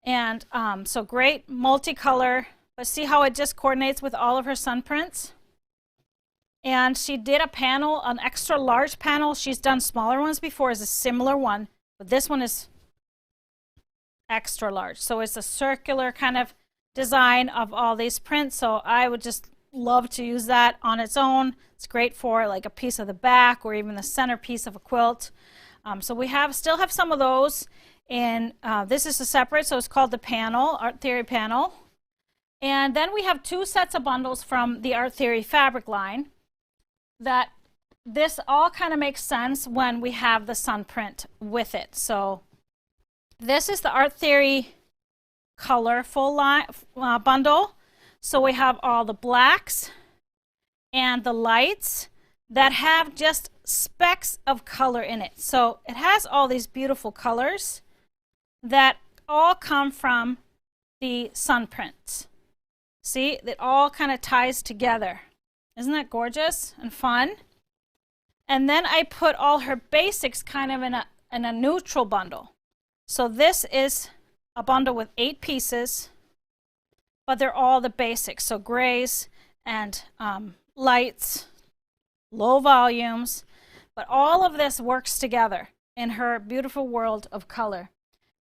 And so great multicolor. But see how it just coordinates with all of her sun prints? And she did a panel, an extra large panel. She's done smaller ones before, is a similar one, but this one is extra large. So it's a circular kind of design of all these prints. So I would just love to use that on its own. It's great for like a piece of the back or even the centerpiece of a quilt. So we still have some of those. And this is a separate, so it's called the panel, Art Theory panel. And then we have 2 sets of bundles from the Art Theory fabric line that this all kind of makes sense when we have the sun print with it. So this is the Art Theory colorful line bundle. So we have all the blacks and the lights that have just specks of color in it. So it has all these beautiful colors that all come from the sun prints. See, it all kind of ties together. Isn't that gorgeous and fun? And then I put all her basics kind of in a neutral bundle. So this is a bundle with 8 pieces, but they're all the basics. So grays and lights, low volumes, but all of this works together in her beautiful world of color.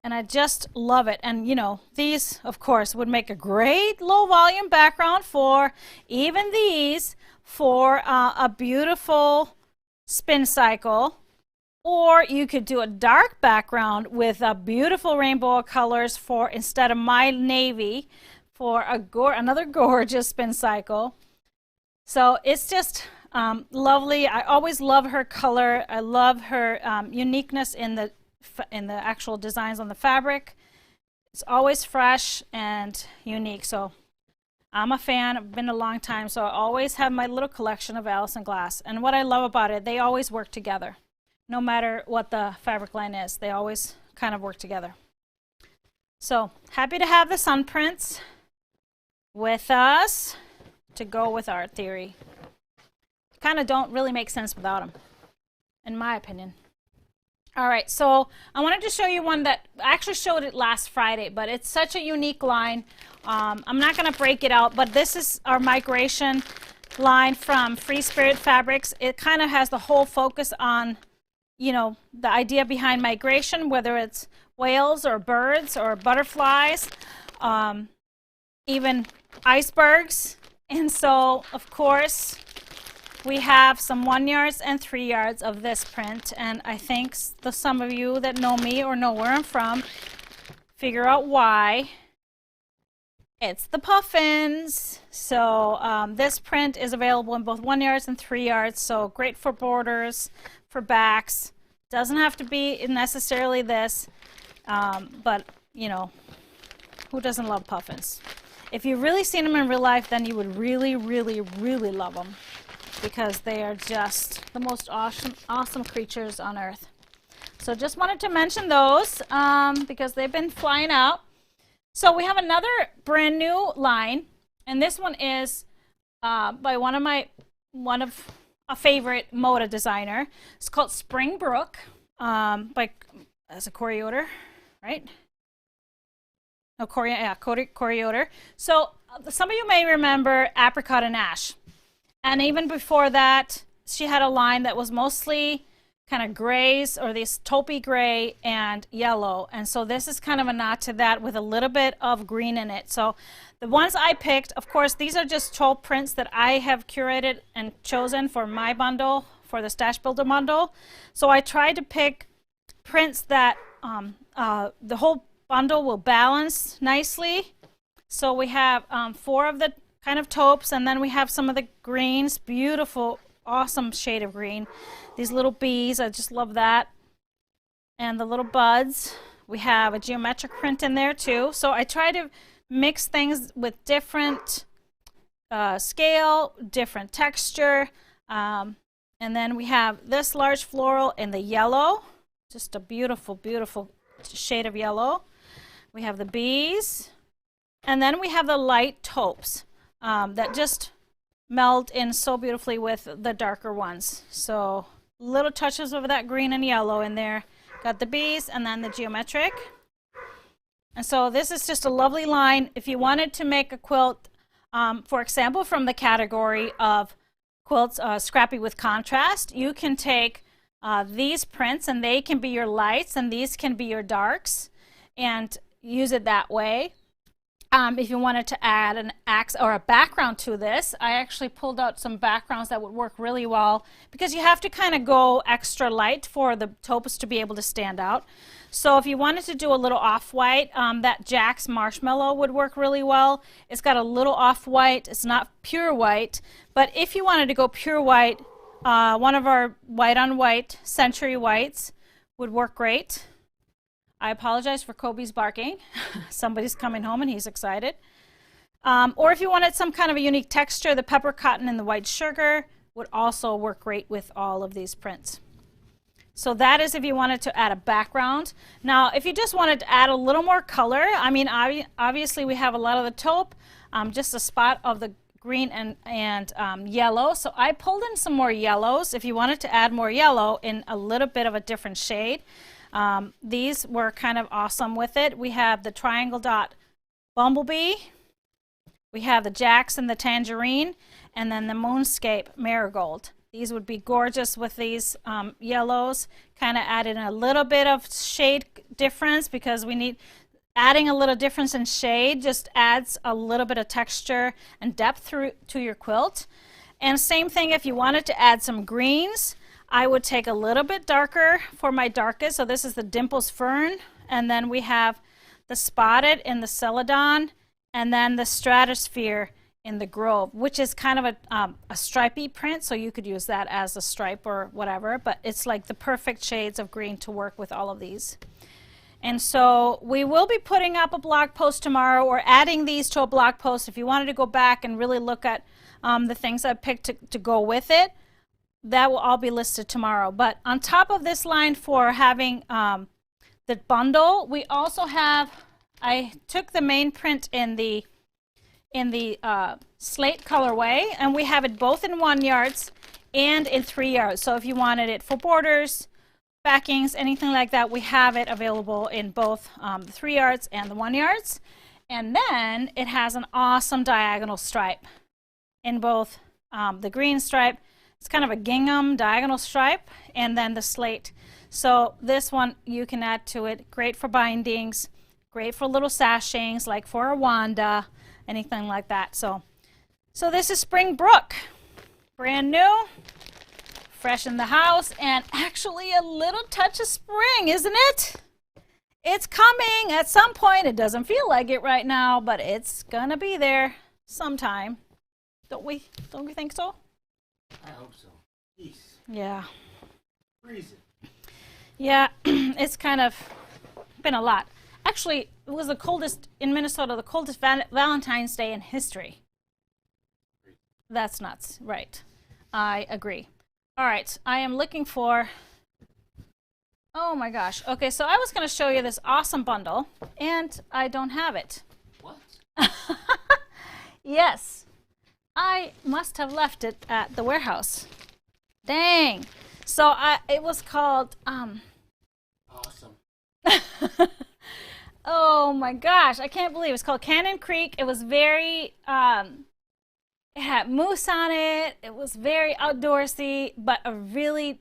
And I just love it. And you know, these of course would make a great low volume background for even these for a beautiful spin cycle. Or you could do a dark background with a beautiful rainbow of colors for, instead of my navy, for another gorgeous spin cycle. So it's just lovely. I always love her color. I love her uniqueness in the actual designs on the fabric. It's always fresh and unique. So I'm a fan. I've been a long time, so I always have my little collection of Allison glass. And what I love about it, they always work together. No matter what the fabric line is, they always kind of work together. So happy to have the sun prints with us to go with our theory. Kind of don't really make sense without them, in my opinion. All right, so I wanted to show you one that I actually showed it last Friday, but it's such a unique line. I'm not going to break it out, but this is our migration line from Free Spirit Fabrics. It kind of has the whole focus on, you know, the idea behind migration, whether it's whales or birds or butterflies, even icebergs. And so, of course, we have some 1 yards and 3 yards of this print. And I think some of you that know me or know where I'm from figure out why. It's the puffins. So this print is available in both 1 yards and 3 yards. So great for borders, for backs. Doesn't have to be necessarily this, but you know, who doesn't love puffins? If you've really seen them in real life, then you would really, really, really love them, because they are just the most awesome creatures on earth. So just wanted to mention those because they've been flying out. So we have another brand new line, and this one is by one of a favorite moda designer. It's called Spring Brook as a Corey Yoder, right? No, Corey Yoder. So some of you may remember Apricot and Ash. And even before that, she had a line that was mostly kind of grays, or this taupey gray and yellow. And so this is kind of a nod to that with a little bit of green in it. So the ones I picked, of course, these are just 12 prints that I have curated and chosen for my bundle, for the Stash Builder bundle. So I tried to pick prints that the whole bundle will balance nicely. So we have 4 of the kind of taupes, and then we have some of the greens. Beautiful, awesome shade of green. These little bees, I just love that. And the little buds. We have a geometric print in there too. So I try to mix things with different scale, different texture. And then we have this large floral in the yellow. Just a beautiful, beautiful shade of yellow. We have the bees. And then we have the light taupes that just meld in so beautifully with the darker ones. So little touches of that green and yellow in there. Got the bees and then the geometric. And so this is just a lovely line. If you wanted to make a quilt, for example, from the category of quilts scrappy with contrast, you can take these prints, and they can be your lights, and these can be your darks, and use it that way. If you wanted to add an axe or a background to this, I actually pulled out some backgrounds that would work really well, because you have to kind of go extra light for the taupes to be able to stand out. So if you wanted to do a little off-white, that Jack's Marshmallow would work really well. It's got a little off-white. It's not pure white. But if you wanted to go pure white, one of our white-on-white Century Whites would work great. I apologize for Kobe's barking. Somebody's coming home and he's excited. Or if you wanted some kind of a unique texture, the Pepper Cotton and the White Sugar would also work great with all of these prints. So that is if you wanted to add a background. Now, if you just wanted to add a little more color, I mean, obviously we have a lot of the taupe, just a spot of the green and yellow. So I pulled in some more yellows. If you wanted to add more yellow in a little bit of a different shade, these were kind of awesome with it. We have the Triangle Dot Bumblebee. We have the Jackson, the Tangerine, and then the Moonscape Marigold. These would be gorgeous with these yellows. Kind of add in a little bit of shade difference because we need, adding a little difference in shade just adds a little bit of texture and depth to your quilt. And same thing if you wanted to add some greens, I would take a little bit darker for my darkest. So this is the Dimples Fern, and then we have the Spotted in the Celadon, and then the Stratosphere in the Grove, which is kind of a stripy print, so you could use that as a stripe or whatever, but it's like the perfect shades of green to work with all of these. And so we will be putting up a blog post tomorrow, or adding these to a blog post. If you wanted to go back and really look at the things I picked to go with it, that will all be listed tomorrow. But on top of this line for having the bundle, we also have, I took the main print in the slate colorway, and we have it both in 1 yards and in 3 yards. So if you wanted it for borders, backings, anything like that, we have it available in both the 3 yards and the 1 yards. And then it has an awesome diagonal stripe in both the green stripe. It's kind of a gingham diagonal stripe, and then the slate. So this one you can add to it. Great for bindings, great for little sashings, like for a Wanda, anything like that. So this is Spring Brook, brand new, fresh in the house, and actually a little touch of spring, isn't it? It's coming at some point. It doesn't feel like it right now, but it's gonna be there sometime. Don't we think so? I hope so. Jeez. Yeah. Freezing. Yeah, it's kind of been a lot. Actually, it was the coldest in Minnesota, the coldest Valentine's Day in history. That's nuts, right? I agree. All right, I am looking for, oh my gosh. Okay, so I was going to show you this awesome bundle, and I don't have it. What? Yes, I must have left it at the warehouse. Dang. So it was called, Awesome. oh my gosh, I can't believe it. It's called Cannon Creek. It was very, it had moose on it. It was very outdoorsy, but a really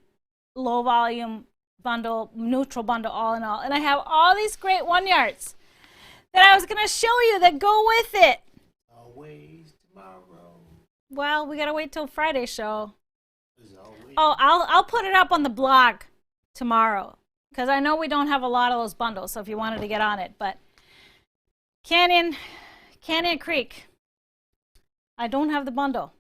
low volume bundle, neutral bundle all in all. And I have all these great 1 yards that I was going to show you that go with it. Always tomorrow. Well, we got to wait till Friday's show. Always. Oh, I'll put it up on the blog tomorrow, because I know we don't have a lot of those bundles, so if you wanted to get on it. But Canyon Creek, I don't have the bundle.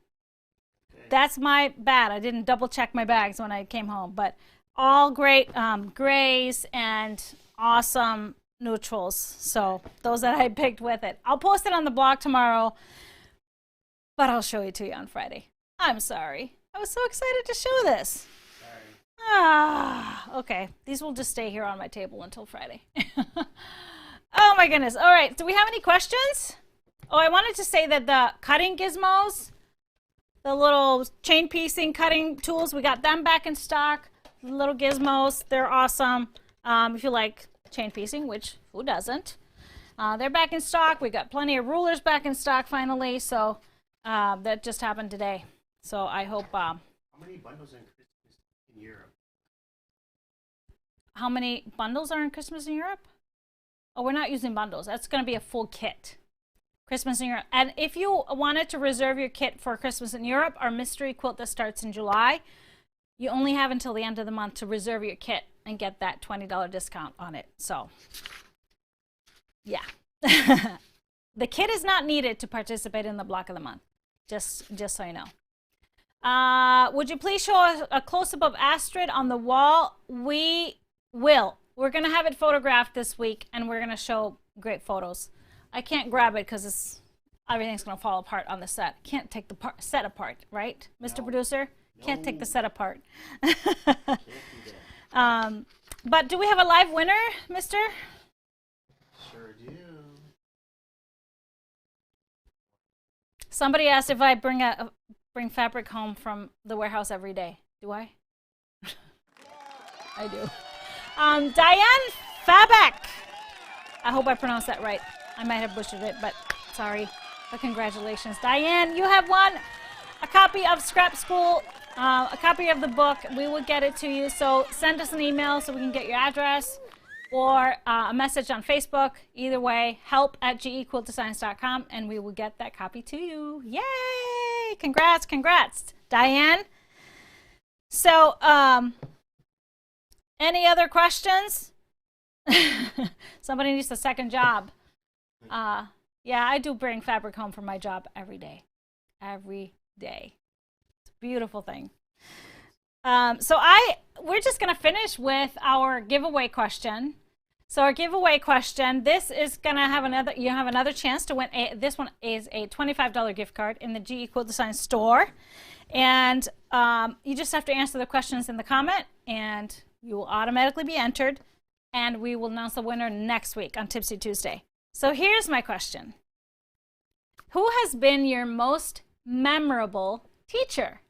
Okay. That's my bad. I didn't double check my bags when I came home. But all great grays and awesome neutrals. So those that I picked with it. I'll post it on the blog tomorrow, but I'll show it to you on Friday. I'm sorry. I was so excited to show this. Okay. These will just stay here on my table until Friday. Oh my goodness. All right. Do we have any questions? Oh, I wanted to say that the cutting gizmos, the little chain piecing cutting tools, we got them back in stock. The little gizmos, they're awesome. If you like chain piecing, which who doesn't? They're back in stock. We got plenty of rulers back in stock finally. So that just happened today. So I hope. How many bundles in Christmas in Europe? How many bundles are in Christmas in Europe? Oh, we're not using bundles. That's going to be a full kit. Christmas in Europe. And if you wanted to reserve your kit for Christmas in Europe, our mystery quilt that starts in July, you only have until the end of the month to reserve your kit and get that $20 discount on it. So, yeah. The kit is not needed to participate in the block of the month, just so you know. Would you please show a close-up of Astrid on the wall? We will. We're going to have it photographed this week, and we're going to show great photos. I can't grab it because everything's going to fall apart on the set. Can't take the set apart, right, Mr. Producer? No. Can't take the set apart. Can't do that. But do we have a live winner, mister? Sure do. Somebody asked if I bring fabric home from the warehouse every day. Do I? I do. Diane Fabak. I hope I pronounced that right. I might have butchered it, but sorry. But congratulations. Diane, you have won a copy of Scrap School a copy of the book. We will get it to you. So send us an email so we can get your address, or a message on Facebook. Either way, help@gequiltdesigns.com, and we will get that copy to you. Yay! Congrats, congrats, Diane. So, any other questions? Somebody needs a second job. Yeah, I do bring fabric home from my job every day. Every day. It's a beautiful thing. So we're just going to finish with our giveaway question. So our giveaway question, this is going to have you have another chance to win. This one is a $25 gift card in the GE Quilt Design store. And you just have to answer the questions in the comment, and you will automatically be entered. And we will announce the winner next week on Tipsy Tuesday. So here's my question. Who has been your most memorable teacher?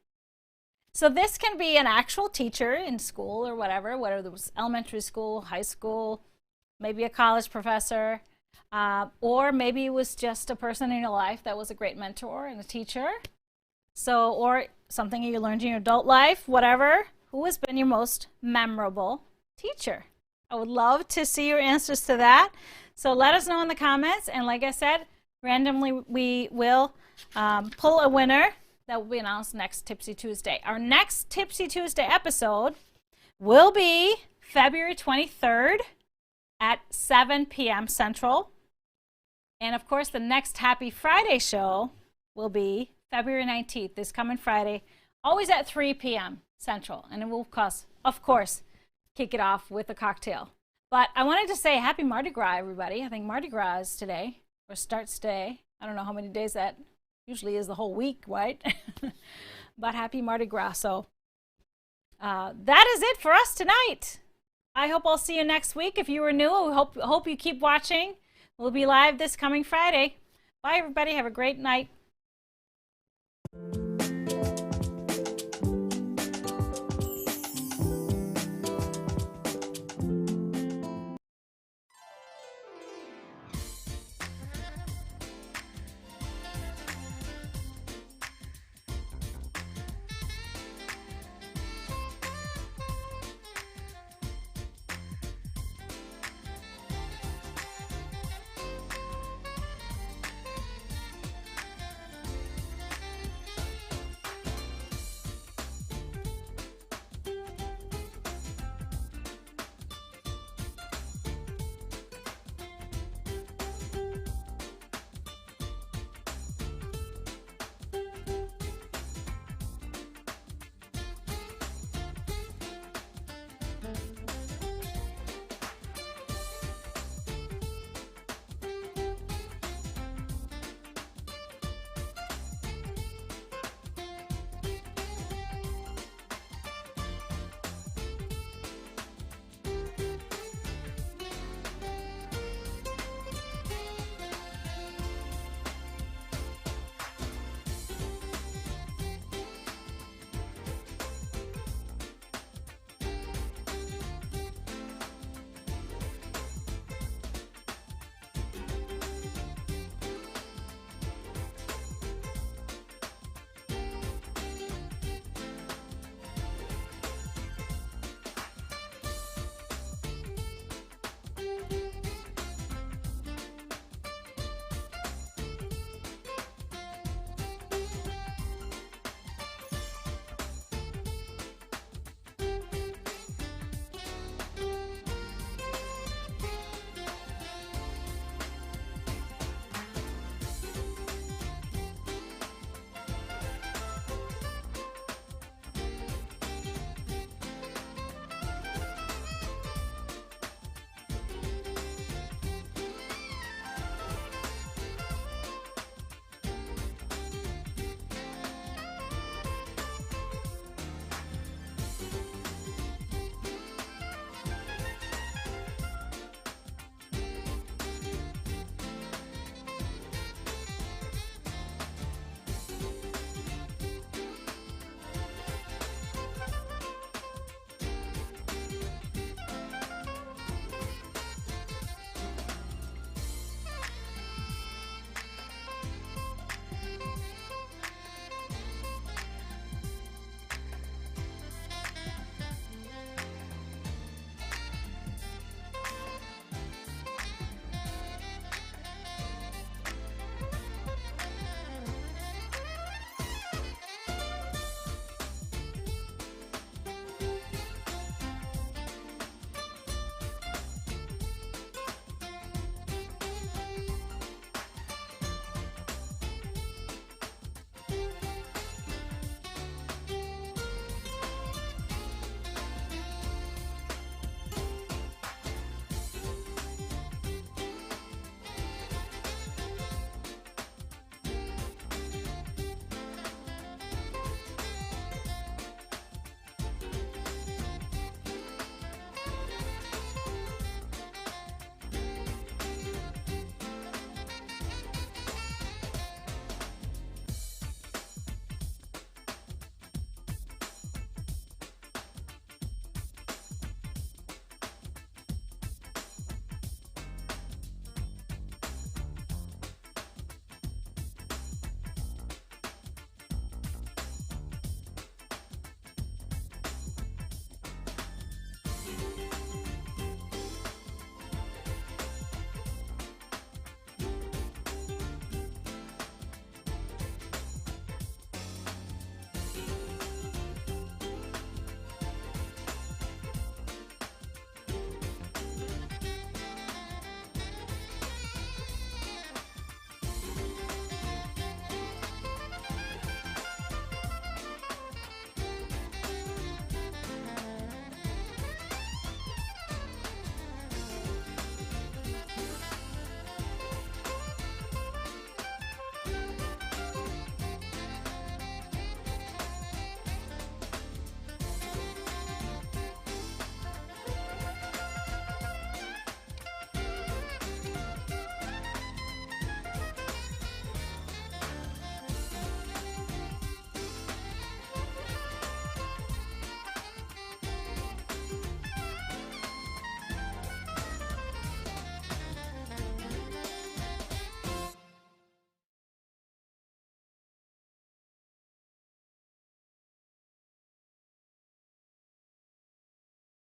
So this can be an actual teacher in school or whatever, whether it was elementary school, high school, maybe a college professor, or maybe it was just a person in your life that was a great mentor and a teacher. So, or something you learned in your adult life, whatever. Who has been your most memorable teacher? I would love to see your answers to that. So let us know in the comments. And like I said, randomly we will pull a winner that will be announced next Tipsy Tuesday. Our next Tipsy Tuesday episode will be February 23rd at 7 p.m. Central. And of course, the next Happy Friday show will be February 19th, this coming Friday, always at 3 p.m. Central. And it will, of course, kick it off with a cocktail. But I wanted to say happy Mardi Gras, everybody. I think Mardi Gras is today, or starts today. I don't know how many days that usually is, the whole week, right? But happy Mardi Gras. So that is it for us tonight. I hope I'll see you next week. If you were new, I hope you keep watching. We'll be live this coming Friday. Bye, everybody. Have a great night.